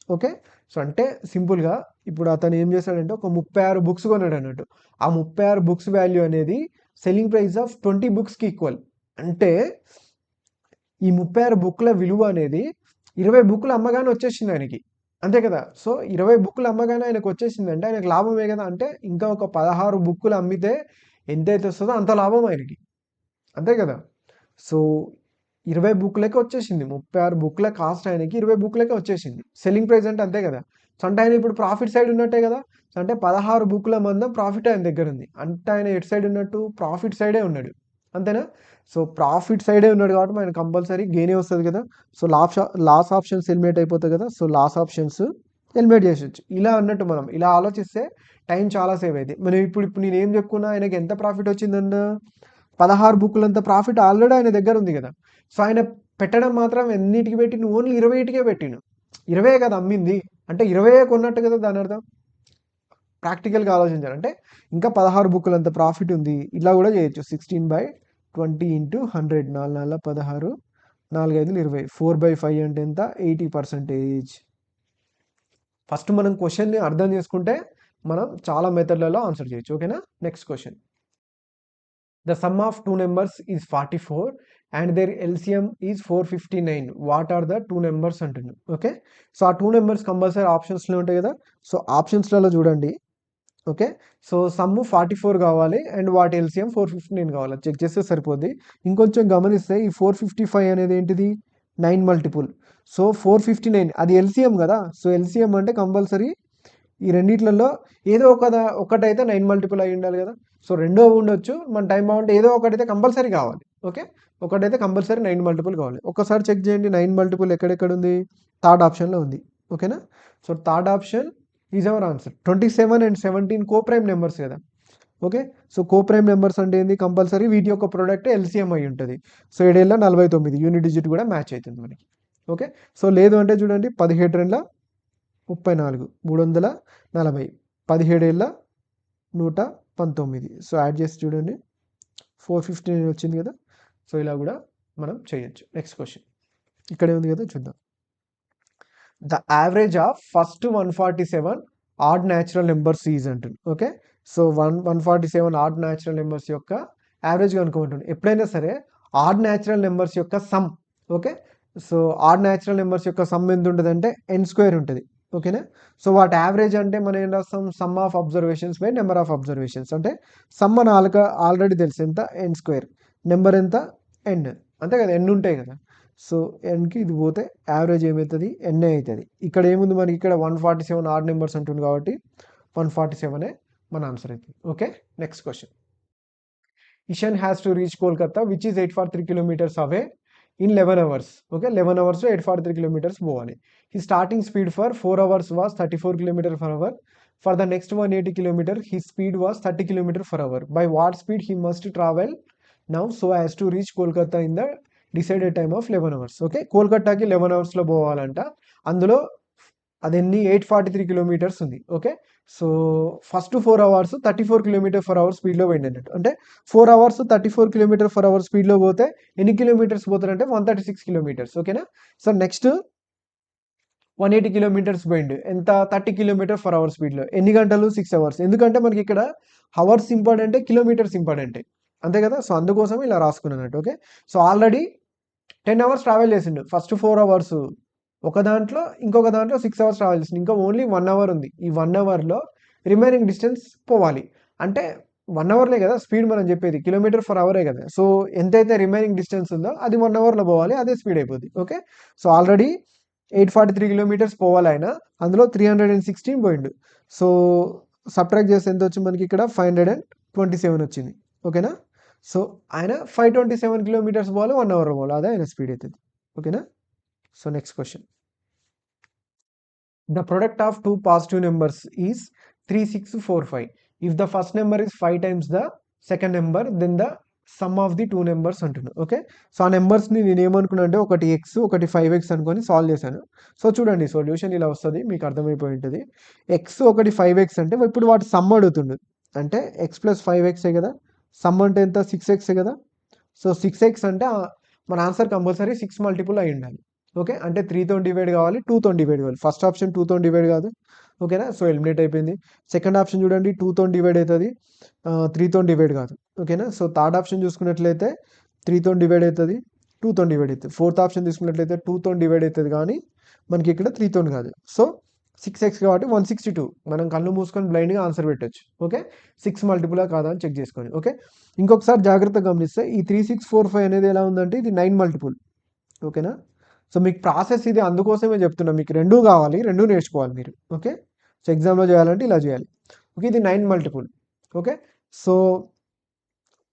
Okay. So, అంటే సింపుల్‌గా ఇప్పుడు అతను ఏం చేశాడంటే ఒక 36 బుక్స్ కొన్నాడన్నట్టు. ఆ 36 బుక్స్ వాల్యూ అనేది సెల్లింగ్ ప్రైస్ ఆఫ్ 20 బుక్స్‌కి ఈక్వల్. అంటే ఈ 36 బుక్‌ల విలువ అనేది 20 బుక్‌లు అమ్మగానే వచ్చేసింది ఆయనకి. అంతే కదా! సో, 20 బుక్‌లు అమ్మగానే ఆయనకొచ్చేసిందంటే ఆయనకు లాభమే కదా! అంటే ఇంకా ఒక 16 బుక్‌లు అమ్మితే ఎంతైతే వస్తదో అంత లాభం ఆయనకి. అంతే కదా! సో, 20 బుక్‌లకే వచ్చేసింది. 36 బుక్‌ల కాస్ట్ ఆయనకి 20 బుక్‌లకే వచ్చేసింది. సెల్లింగ్ ప్రైస్ అంటే అంతే కదా! సో, అంటే ఆయన ఇప్పుడు ప్రాఫిట్ సైడ్ ఉన్నట్టే కదా! సో, అంటే 16 బుక్‌ల మందం ప్రాఫిట్ ఆయన దగ్గరుంది. అంటే ఆయన ఎటు సైడ్ ఉన్నట్టు? ప్రాఫిట్ సైడే ఉన్నాడు. అంతేనా? సో, ప్రాఫిట్ సైడే ఉన్నాడు కాబట్టి ఆయన కంపల్సరీ గెయినే వస్తది కదా! సో, లాస్ ఆప్షన్స్ ఎలిమినేట్ అయిపోతాయి కదా! సో, లాస్ ఆప్షన్స్ ఎలిమినేట్ చేసేయొచ్చు. ఇలా అన్నట్టు మనం. ఇలా ఆలోచిస్తే టైం చాలా సేవ్ అయిద్ది. మనం ఇప్పుడు నేనేం చెప్పుకున్నా ఆయనకి ఎంత ప్రాఫిట్ వచ్చిందన్న 16 బుక్కులంత ప్రాఫిట్ ఆల్రెడీ ఆయన దగ్గర ఉంది కదా! సో, ఆయన పెట్టడం మాత్రం ఎన్నిటికి పెట్టిండు? ఓన్లీ 20కే పెట్టిండు. 20 కదా అమ్మింది. అంటే 20 కొన్నట్టు కదా దానర్థం. ప్రాక్టికల్‌గా ఆలోచించాలి. అంటే ఇంకా 16 బుక్కులంత ప్రాఫిట్ ఉంది. ఇలా కూడా చేయొచ్చు. 16/20 ఇంటూ 100 4 4 16 4 5 20 4/5 అంటే ఎంత? 80%. ఫస్ట్ మనం క్వెషన్‌ని అర్థం చేసుకుంటే మనం చాలా మెథడ్‌లలో ఆన్సర్ చేయొచ్చు. ఓకేనా? Next question. The sum of two numbers is 44 and their LCM is 459. What are the two numbers అంటున్నాను. ఓకే. సో, ఆ 2 నెంబర్స్ కంపల్సరీ ఆప్షన్స్‌లో ఉంటాయి కదా! సో, ఆప్షన్స్‌లలో చూడండి. ఓకే. సో, సమ్ 44 కావాలి అండ్ వాటి ఎల్‌సిఎం 459 కావాలి. చెక్ చేస్తే సరిపోద్ది. ఇంకొంచెం గమనిస్తే ఈ 455 అనేది ఏంటిది? 9 మల్టిపుల్. సో 459 అది ఎల్సిఎం కదా. సో ఎల్సిఎం అంటే కంపల్సరీ ఈ రెండిట్లలో ఏదో ఒకటైతే 9 మల్టిపుల్ అయి ఉండాలి కదా. సో రెండో ఉండొచ్చు, మన టైం బాగుంటే ఏదో ఒకటైతే కంపల్సరీ కావాలి. ఓకే, ఒకటైతే కంపల్సరీ 9 మల్టిపుల్ కావాలి. ఒక్కసారి చెక్ చేయండి 9 మల్టిపుల్ ఎక్కడెక్కడ ఉంది. థర్డ్ ఆప్షన్లో ఉంది. ఓకేనా. So third option is our answer. 27 and 17 co prime numbers కదా. ఓకే, సో కో ప్రైమ్ నెంబర్స్ అంటే ఏంది, కంపల్సరీ వీటి యొక్క ప్రోడక్ట్ ఎల్సిఎం అయి ఉంటుంది. సో 7 49 యూనిట్ డిజిట్ కూడా మ్యాచ్ అవుతుంది మనకి. ఓకే, సో లేదు అంటే చూడండి 17 34 340 17 119. సో యాడ్ చేసి చూడండి 459 వచ్చింది కదా. సో ఇలా కూడా మనం చేయొచ్చు. నెక్స్ట్ క్వశ్చన్ ఇక్కడే ఉంది కదా, చూద్దాం. The average of first 147 odd natural numbers is అంటుంది. Okay, so 147 odd natural numbers యొక్క యావరేజ్ కనుక్కోమంటుంది. ఎప్పుడైనా సరే ఆడ్ న్యాచురల్ నెంబర్స్ యొక్క sum. Okay, so odd natural numbers యొక్క సమ్ ఎంత ఉంటుంది అంటే n² ఉంటుంది. ఓకేనా. సో వాటి యావరేజ్ అంటే మనం ఏం రాస్తాం, some of observations by number of observations. అంటే సమ్ మన ఆల్రెడీ తెలుసు ఎంత, n². నెంబర్ ఎంత, n. అంతే కదా, n ఉంటాయి కదా. సో nకి ఇది పోతే యావరేజ్ ఏమవుతుంది, n అవుతుంది. ఇక్కడ ఏముంది మనకి, ఇక్కడ 147 ఆడ్ నెంబర్స్ అంటుంది కాబట్టి 147 మన ఆన్సర్ అవుతుంది. Okay, next question. Ishan has to reach Kolkata which is 843 kilometres away in 11 hours. Okay, 11 hours 843 kilometres పోవాలి. He starting speed for 4 hours was 34 km/h. For the next 180 km he speed was 30 km/h. By what speed he must travel now so as to reach Kolkata in the decided time of 11 hours. Okay, కోల్కతాకి 11 hours పోవాలంట. అందులో అదెన్ని 843 kilometres ఉంది. Okay, so first 4 hours 34 km/h స్పీడ్లో పోయింది అన్నట్టు. అంటే 4 hours 34 km/h స్పీడ్లో పోతే ఎన్ని కిలోమీటర్స్ పోతారంటే 136 కిలోమీటర్స్. ఓకేనా. సో నెక్స్ట్ 180 కిలోమీటర్స్ పోయిండు, ఎంత 30 km/h స్పీడ్లో. ఎన్ని గంటలు, 6 hours. ఎందుకంటే మనకి ఇక్కడ హవర్స్ ఇంపార్టెంటే, కిలోమీటర్స్ ఇంపార్టెంటే, అంతే కదా. సో అందుకోసం ఇలా రాసుకున్నట్టు. Okay, so already 10 hours travel చేసిండు. ఫస్ట్ 4 hours ఒక దాంట్లో, ఇంకొక దాంట్లో 6 hours ట్రావెల్ చేసిండు. ఇంకా ఓన్లీ 1 hour ఉంది. ఈ 1 hourలో రిమైనింగ్ డిస్టెన్స్ పోవాలి. అంటే 1 hourలే కదా స్పీడ్ మనం చెప్పేది, km/h కదా. సో ఎంతైతే రిమైనింగ్ డిస్టెన్స్ ఉందో అది 1 hourలో పోవాలి, అదే స్పీడ్ అయిపోద్ది. ఓకే, సో ఆల్రెడీ 843 కిలోమీటర్స్ పోవాలి ఆయన, అందులో 316 పోయిండు. సో సబ్ట్రాక్ట్ చేస్తే ఎంత వచ్చింది మనకి, ఇక్కడ 527 వచ్చింది. ఓకేనా. సో ఆయన 527 కిలోమీటర్స్ పోవాలి, 1 hour పోవాలి, అదే ఆయన స్పీడ్ అవుతుంది. ఓకేనా. So next question. The product of two positive numbers is 3645. If the first number is 5 times the second number then the sum of the two numbers అంటున్నాను. ఓకే, సో ఆ నెంబర్స్ని నేను ఏమనుకున్నా అంటే ఒకటి x ఒకటి 5x అనుకొని సాల్వ్ చేశాను. సో చూడండి సొల్యూషన్ ఇలా వస్తుంది, మీకు అర్థమైపోయి ఉంటుంది. x ఒకటి 5x అంటే ఇప్పుడు వాటి సమ్ అడుగుతుండు. అంటే x + 5x కదా, సమ్ అంటే ఎంత, 6x కదా. సో 6x అంటే మన ఆన్సర్ కంపల్సరీ 6 మల్టిపుల్ అయి ఉండాలి. ఓకే, అంటే 3తో డివైడ్ కావాలి, 2తో డివైడ్ కావాలి. ఫస్ట్ ఆప్షన్ 2తో డివైడ్ కాదు. ఓకేనా, సో ఎలిమినేట్ అయిపోయింది. సెకండ్ ఆప్షన్ చూడండి 2తో డివైడ్ అవుతుంది, 3తో డివైడ్ కాదు. ఓకేనా, సో థర్డ్ ఆప్షన్ చూసుకున్నట్లయితే 3తో డివైడ్ అవుతుంది, 2తో డివైడ్ అవుతుంది. ఫోర్త్ ఆప్షన్ తీసుకున్నట్లయితే 2తో డివైడ్ అవుతుంది కానీ మనకి ఇక్కడ 3తో కాదు. సో 6x కాబట్టి 162. మనం కళ్ళు మూసుకొని బ్లైండ్గా ఆన్సర్ పెట్టచ్చు. ఓకే, 6 మల్టిపులా కాదా అని చెక్ చేసుకోండి. ఓకే, ఇంకొకసారి జాగ్రత్తగా గమనిస్తే ఈ 3645 అనేది ఎలా ఉందంటే ఇది 9 మల్టిపుల్. ఓకేనా, సో మీకు ప్రాసెస్ ఇది, అందుకోసమే చెప్తున్నా, మీకు రెండూ కావాలి, రెండూ నేర్చుకోవాలి మీరు. ఓకే, సో ఎగ్జామ్లో చేయాలంటే ఇలా చేయాలి. ఓకే, ఇది 9 మల్టిపుల్. ఓకే, సో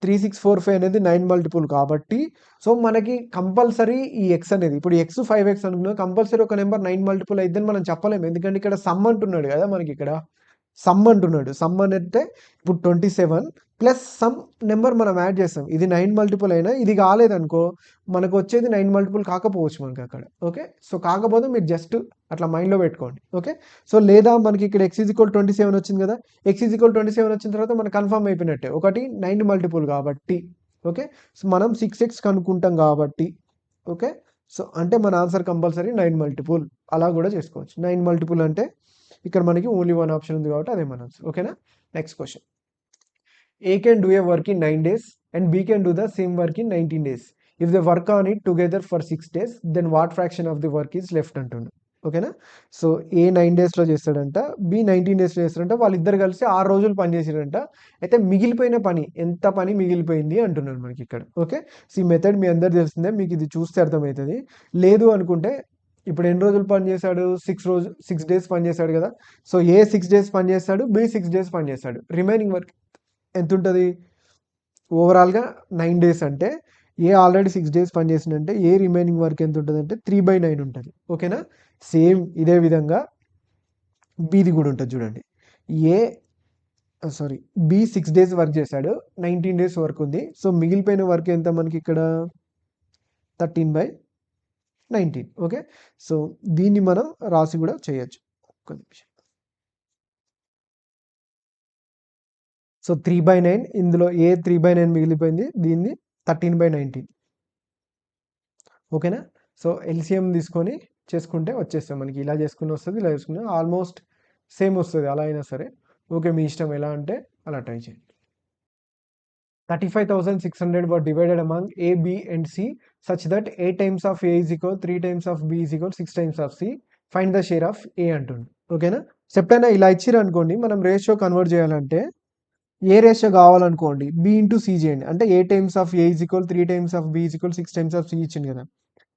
3645 అనేది 9 మల్టిపుల్ కాబట్టి సో మనకి కంపల్సరీ ఈ x అనేది, ఇప్పుడు x 5x అనుకున్నా కంపల్సరీ ఒక నెంబర్ 9 మల్టిపుల్ అయిద్దని మనం చెప్పలేము. ఎందుకంటే ఇక్కడ సమ్ అంటున్నాడు కదా, మనకి ఇక్కడ సమ్ అంటున్నాడు. సమ్ అంటే ఇప్పుడు 27 ప్లస్ సమ్ నెంబర్ మనం యాడ్ చేస్తాం. ఇది 9 మల్టిపుల్ అయినా ఇది కాలేదనుకో మనకు వచ్చేది 9 మల్టిపుల్ కాకపోవచ్చు మనకి అక్కడ. ఓకే, సో కాకపోతే మీరు జస్ట్ అట్లా మైండ్లో పెట్టుకోండి. ఓకే, సో లేదా మనకి ఇక్కడ x = 27 వచ్చింది కదా, x = 27 వచ్చిన తర్వాత మనకు కన్ఫర్మ్ అయిపోయినట్టే, ఒకటి 9 మల్టిపుల్ కాబట్టి. ఓకే, సో మనం 6x కనుక్కుంటాం కాబట్టి. ఓకే, సో అంటే మన ఆన్సర్ కంపల్సరీ 9 మల్టిపుల్. అలా కూడా చేసుకోవచ్చు. 9 మల్టిపుల్ అంటే ఇక్కడ మనకి ఓన్లీ 1 ఆప్షన్ ఉంది కాబట్టి అదే మన ఆన్సర్. ఓకేనా. Next question. A can do a work in 9 days and B can do the same work in 19 days. If they work on it together for 6 days, then what fraction of the work is left అంటుండు. ఓకేనా? So ఏ 9 డేస్‌లో చేస్తాడంట, B 19 డేస్‌లో చేస్తాడంట. వాళ్ళిద్దరు కలిసి 6 రోజులు పని చేసిర్రంట. అయితే మిగిలిపోయిన పని, ఎంత పని మిగిలిపోయింది అంటున్నాడు మనకిక్కడ. ఓకే. సో ఈ మెథడ్ మీ అందరికి తెలిసిందే. మీకు ఇది చూస్తే అర్థమైతది. లేదు అనుకుంటే ఇప్పుడు ఎన్ని రోజులు పని చేశాడు? 6 డేస్ పని చేశాడు కదా! సో ఏ 6 డేస్ పని చేస్తాడు, బి 6 డేస్ పని చేస్తాడు. రిమైనింగ్ వర్క్ ఎంతుంటది? ఓవరాల్‌గా 9 డేస్ అంటే ఏ ఆల్రెడీ 6 డేస్ పని చేసిండంటే ఏ రిమైనింగ్ వర్క్ ఎంతుంటదంటే 3/9 ఉంటది. ఓకేనా? సేమ్ ఇదే విధంగా బిది గూడా ఉంటది చూడండి. ఏ సారీ బి 6 డేస్ వర్క్ చేశాడు. 19 డేస్ వర్క్ ఉంది. సో మిగిలిపోయిన వర్క్ ఎంత మనకిక్కడ 13/19. ఓకే. సో దీన్ని మనం రాసి గూడా చేయొచ్చు. ఒక్క నిమిషం. సో 3/9 ఇందులో ఏ 3/9 మిగిలిపోయింది. దీన్ని 13/19. ఓకేనా? సో ఎల్‌సీఎం తీసుకొని చేసుకుంటే వచ్చేస్తాయి మనకి. ఇలా చేసుకున్న వస్తది. ఇలా చేసుకున్న ఆల్మోస్ట్ సేమ్ వస్తది. అలా అయినా సరే. ఓకే. మీ ఇష్టం ఎలా అంటే అలా ట్రై చేయండి. 35,600 were divided among A, B and C such that A times of A is equal 3 times of B is equal 6 times of C. Find the share of A అంటుండు. ఓకేనా? ఎప్పుడైనా ఇలా ఇచ్చిరనుకోండి మనం రేషియో కన్వర్ట్ చేయాలంటే ఏ ratio కావాలనుకోండి B into C చేయండి. అంటే A times of A is equal 3 times of B is equal 6 times of C ఇచ్చింది కదా!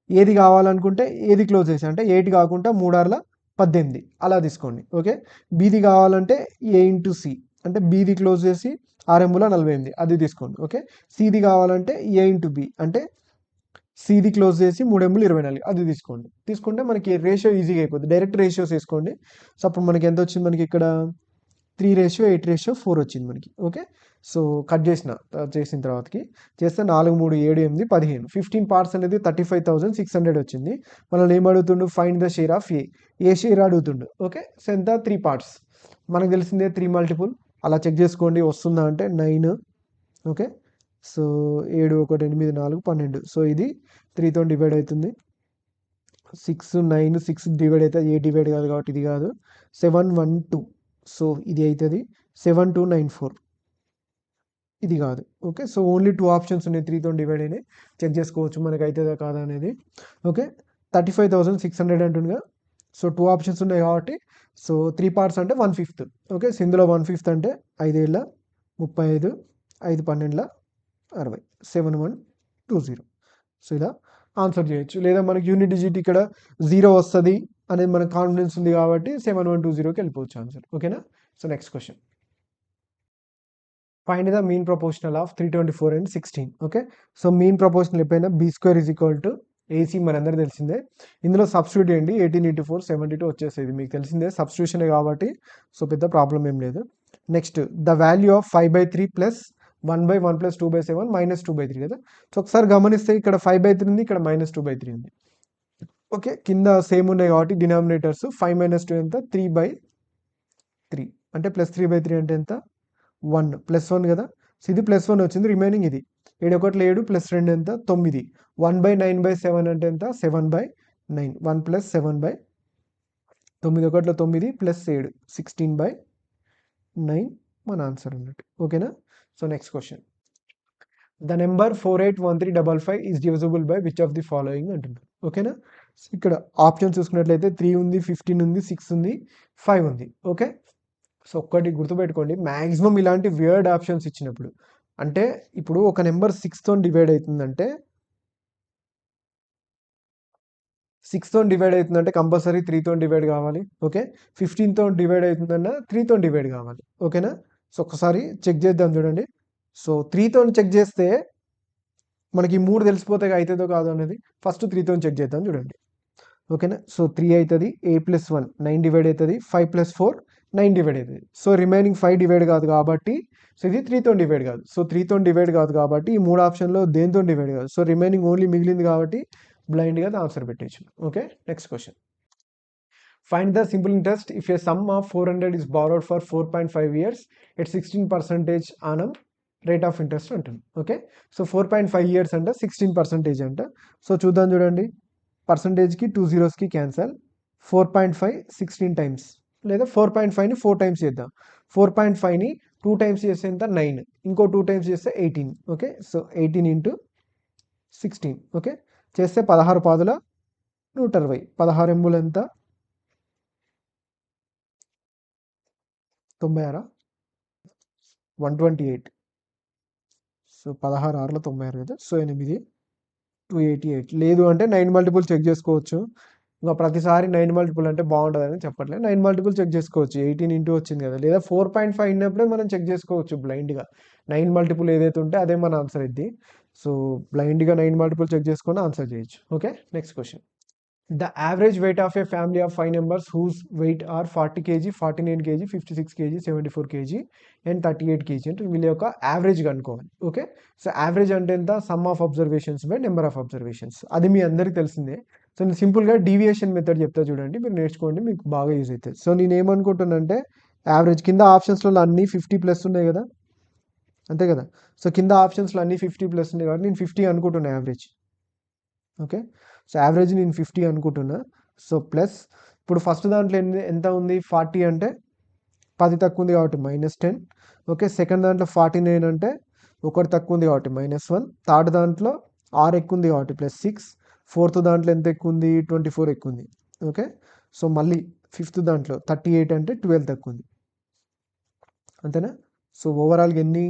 ఏది కావాలనుకుంటే ఏది క్లోజ్ చేసి అంటే 8 కాకుండా 3 18 అలా తీసుకోండి. ఓకే. బీది కావాలంటే ఏ ఇంటూ సి అంటే బీది క్లోజ్ చేసి 6 48 అది తీసుకోండి. ఓకే. సిది కావాలంటే ఏ ఇంటూ బి అంటే సిది క్లోజ్ చేసి 3 24 అది తీసుకోండి. తీసుకుంటే మనకి రేషియో ఈజీగా అయిపోద్ది. డైరెక్ట్ రేషియోస్ వేసుకోండి. సో అప్పుడు మనకి ఎంత వచ్చింది మనకి ఇక్కడ 3:8:4 వచ్చింది మనకి. ఓకే. సో కట్ చేసిన తర్వాతకి చేస్తే 4, 3, 7, 8, 15. 15 పార్ట్స్ అనేది 35,600 వచ్చింది. మనల్ని ఏం అడుగుతుండు? Find the share of A. A share అడుగుతుండు. ఓకే. సో ఎంత 3 పార్ట్స్. మనకు తెలిసిందే 3 మల్టిపుల్. అలా చెక్ చేసుకోండి వస్తుందా అంటే 9. ఓకే. సో 7, 1, 8, 4, 12. సో ఇది 3తో డివైడ్ అవుతుంది. 6, 9, 6 డివైడ్ అవుతుంది. 8 డివైడ్ కాదు కాబట్టి ఇది కాదు. 7, 1, 2. సో ఇది అవుతుంది 7294 ఇది కాదు. ఓకే. సో ఓన్లీ 2 ఆప్షన్స్ ఉన్నాయి 3తో డివైడ్ అయినాయి. చెక్ చేసుకోవచ్చు మనకి అవుతుందా కాదా అనేది. ఓకే. 35,600 అంటుండగా సో 2 ఆప్షన్స్ ఉన్నాయి కాబట్టి సో 3 పార్ట్స్ అంటే 1/5. ఓకే. సో ఇందులో 1/5 అంటే 5 ఏళ్ళ 35 5 12 60 7120. సో ఇలా ఆన్సర్ చేయొచ్చు. లేదా మనకి యూనిట్ డిజిట్ ఇక్కడ 0 వస్తుంది అనేది మనకు కాన్ఫిడెన్స్ ఉంది కాబట్టి 7120కి వెళ్ళిపోవచ్చు ఆన్సర్. ఓకేనా? So next question. Find the mean proportional of 324 and 16. Okay. So mean proportional ఎప్పుడైనా b² is equal to AC మనందరికీ తెలిసిందే. ఇందులో సబ్స్టిట్యూట్ చేయండి 18 × 4 72 వచ్చేసేది మీకు తెలిసిందే సబ్స్టిట్యూషనే కాబట్టి సో పెద్ద ప్రాబ్లం ఏం లేదు. Next the value of 5/3 plus 1/1 plus 2/7 minus 2/3 కదా. సో ఒకసారి గమనిస్తే ఇక్కడ 5/3 ఉంది, ఇక్కడ మైనస్ 2/3 ఉంది. ఓకే. కింద సేమ్ ఉన్నాయి కాబట్టి డినామినేటర్స్ 5 - 2 ఎంత 3/3 అంటే ప్లస్ 3/3 అంటే ఎంత 1 +1 కదా. సో ఇది +1 వచ్చింది. రిమైనింగ్ ఇది 7 × 1 7 + 2 ఎంత 9. 1/9/7 అంటే ఎంత 7/9. 1 + 7/9 9 × 1 9 + 7 16/9 మన ఆన్సర్ అన్నట్టు. ఓకేనా? So next question. The number 481355 is divisible by which of the following అంటున్నారు. ఓకేనా? ఇక్కడ ఆప్షన్ చూసుకున్నట్లయితే 3 ఉంది, 15 ఉంది, 6 ఉంది, 5 ఉంది. ఓకే. సో ఒక్కటి గుర్తుపెట్టుకోండి మాక్సిమం ఇలాంటి వియర్డ్ ఆప్షన్స్ ఇచ్చినప్పుడు అంటే ఇప్పుడు ఒక నెంబర్ 6తో డివైడ్ అవుతుందంటే 6తో డివైడ్ అవుతుందంటే కంపల్సరీ 3తో డివైడ్ కావాలి. ఓకే. 15తో డివైడ్ అవుతుందన్నా 3తో డివైడ్ కావాలి. ఓకేనా? సో ఒక్కసారి చెక్ చేద్దాం చూడండి. సో 3తో చెక్ చేస్తే మనకి 3 తెలిసిపోతే అవుతుందో కాదో అనేది ఫస్ట్ 3తో చెక్ చేద్దాం చూడండి. ఓకేనా? సో 3 అవుతుంది. a + 1 9 డివైడ్ అవుతుంది. 5 + 4 9 డివైడ్ అవుతుంది. సో రిమైనింగ్ 5 డివైడ్ కాదు కాబట్టి సో ఇది 3తో డివైడ్ కాదు. సో 3తో డివైడ్ కాదు కాబట్టి ఈ 3 ఆప్షన్లో దేనితో డివైడ్ కాదు. సో రిమైనింగ్ ఓన్లీ మిగిలింది కాబట్టి బ్లైండ్గా ఆన్సర్ పెట్టేయచ్చు. Okay. Next question. Find the simple interest if a sum of 400 is borrowed for 4.5 years at 16% annum rate of interest అంటుంది. ఓకే. సో 4.5 years అంటే 16% అంట. సో చూద్దాం చూడండి. పర్సంటేజ్కి 2 zeros క్యాన్సల్ 4.5 16 టైమ్స్ లేదా 4.5ని 4 టైమ్స్ చేద్దాం. 4.5ని 2 టైమ్స్ చేస్తే ఎంత 9 ఇంకో 2 టైమ్స్ చేస్తే 18. ఓకే. సో 18 × 16 ఓకే చేస్తే 16 పాదుల 120 16 ఎంబులు ఎంత 96 128. సో 16 6లో 96 కదా. సో 8 288 లేదు అంటే 9 మల్టిపుల్ చెక్ చేసుకోవచ్చు. ఇంకా ప్రతిసారి 9 మల్టిపుల్ అంటే బాగుంటుందని చెప్పట్లేదు. 9 మల్టిపుల్ చెక్ చేసుకోవచ్చు. 18 ఇంటూ వచ్చింది కదా, లేదా 4.5 ఉన్నప్పుడే మనం చెక్ చేసుకోవచ్చు బ్లైండ్గా. 9 మల్టిపుల్ ఏదైతే ఉంటే అదే మన ఆన్సర్ ఇది. సో బ్లైండ్గా 9 మల్టిపుల్ చెక్ చేసుకొని ఆన్సర్ చేయొచ్చు. Okay, next question. The average weight of a family of 5 members whose weight are 40 kg, 49 kg, 56 kg, 74 kg and 38 kg అంటే వీళ్ళ యొక్క యావరేజ్ కనుక్కోవాలి. ఓకే, సో యావరేజ్ అంటే ఎంత? Some of observations by number of observations. అది మీ అందరికీ తెలిసిందే. So నేను సింపుల్గా డీవియేషన్ మెథడ్ చెప్తా చూడండి, మీరు నేర్చుకోండి, మీకు బాగా యూజ్ అవుతుంది. సో నేను ఏమనుకుంటున్నా అంటే యావరేజ్ కింద ఆప్షన్స్లో అన్ని 50+ ఉన్నాయి కదా, అంతే కదా. సో కింద ఆప్షన్స్లో అన్ని 50+ ఉన్నాయి కాబట్టి నేను 50 అనుకుంటున్నా యావరేజ్. ఓకే, సో యావరేజ్ నేను 50 అనుకుంటున్నా. సో ప్లస్ ఇప్పుడు ఫస్ట్ దాంట్లో ఎంత ఉంది? 40 అంటే 10 తక్కువ ఉంది కాబట్టి -10. ఓకే, సెకండ్ దాంట్లో 49 అంటే 1 తక్కువ ఉంది కాబట్టి -1. థర్డ్ దాంట్లో 6 ఎక్కువ ఉంది కాబట్టి +6. ఫోర్త్ దాంట్లో ఎంత ఎక్కువ ఉంది? 24 ఎక్కువ ఉంది. ఓకే, సో మళ్ళీ ఫిఫ్త్ దాంట్లో 38 అంటే 12 తక్కువ ఉంది, అంతేనా. సో ఓవరాల్గా ఎన్ని?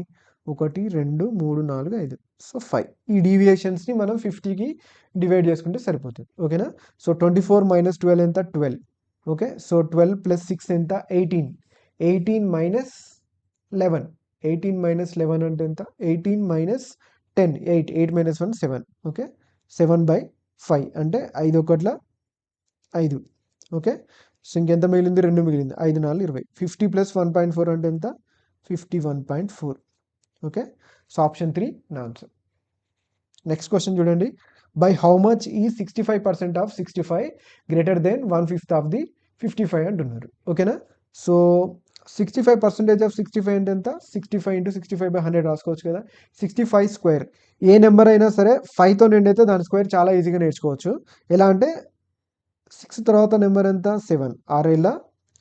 1 2 3 4 5. సో 5. ఈ డీవియేషన్స్ని మనం 50కి డివైడ్ చేసుకుంటే సరిపోతుంది. ఓకేనా. సో 24 - 12 ఎంత? 12. ఓకే, సో 12 + 6 ఎంత? 18. 18 - 11. 18 - 11 అంటే ఎంత? 18 - 10 8. 8 - 1 7. ఓకే, 7/5 అంటే 5 1 5. ఓకే, సో ఇంకెంత మిగిలింది? 2 మిగిలింది. 5 4 20. 50 + 1.4 అంటే ఎంత? 51.4. ఓకే, సో ఆప్షన్ 3 నా ఆన్సర్. నెక్స్ట్ క్వశ్చన్ చూడండి. బై హౌ మచ్ ఈ 65% of 65 greater than 1/5 of the 55 అంటున్నారు. ఓకేనా. సో 65% ఆఫ్ 65 అంటే ఎంత? 65 × 65/100 రాసుకోవచ్చు కదా. 65 స్క్వేర్. ఏ నెంబర్ అయినా సరే 5తో నిండి అయితే దాని స్క్వేర్ చాలా ఈజీగా నేర్చుకోవచ్చు. ఎలా అంటే 6 తర్వాత నెంబర్ ఎంత? 7. 6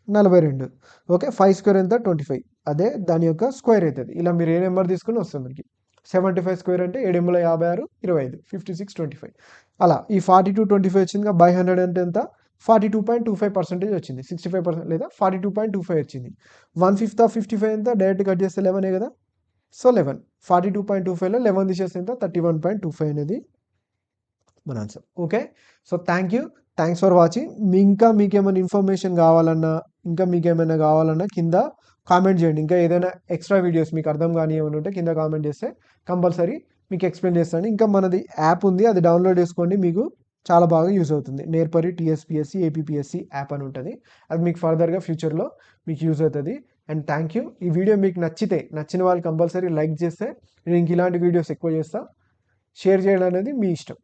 42. ఓకే, 5 స్క్వేర్ ఎంత? 25. అదే దాని యొక్క స్క్వేర్ అవుతుంది. ఇలా మీరు ఏ నెంబర్ తీసుకుని వస్తుంది మనకి. 75 స్క్వేర్ అంటే 7 × 56 25. 56 25. అలా ఈ 42 25 వచ్చింది. బై 100 అంటే ఎంత? 42.25% వచ్చింది. 65% లేదా 42.25 వచ్చింది. 1/5 ఆఫ్ 55 ఎంత? డైరెక్ట్ కట్ చేస్తే 11 కదా. సో 11. 42.25లో 11 తీసేస్తే ఎంత? 31.25 అనేది మన answer. Okay, so thanks for watching. ఇంకా మీకేమైనా ఇన్ఫర్మేషన్ కావాలన్నా, కింద కామెంట్ చేయండి. ఇంకా ఏదైనా ఎక్స్ట్రా వీడియోస్ మీకు అర్థం కానీ ఏమైనా ఉంటే కింద కామెంట్ చేస్తే కంపల్సరీ మీకు ఎక్స్ప్లెయిన్ చేస్తాను. ఇంకా మనది యాప్ ఉంది, అది డౌన్లోడ్ చేసుకోండి, మీకు చాలా బాగా యూజ్ అవుతుంది. నేర్పరి TSPSC APPSC యాప్ అని ఉంటుంది. అది మీకు ఫర్దర్గా ఫ్యూచర్లో మీకు యూజ్ అవుతుంది. అండ్ ఈ వీడియో మీకు నచ్చిన వాళ్ళు కంపల్సరీ లైక్ చేస్తే నేను ఇంక ఇలాంటి వీడియోస్ ఎక్కువ చేస్తా. షేర్ చేయడం అనేది మీ ఇష్టం.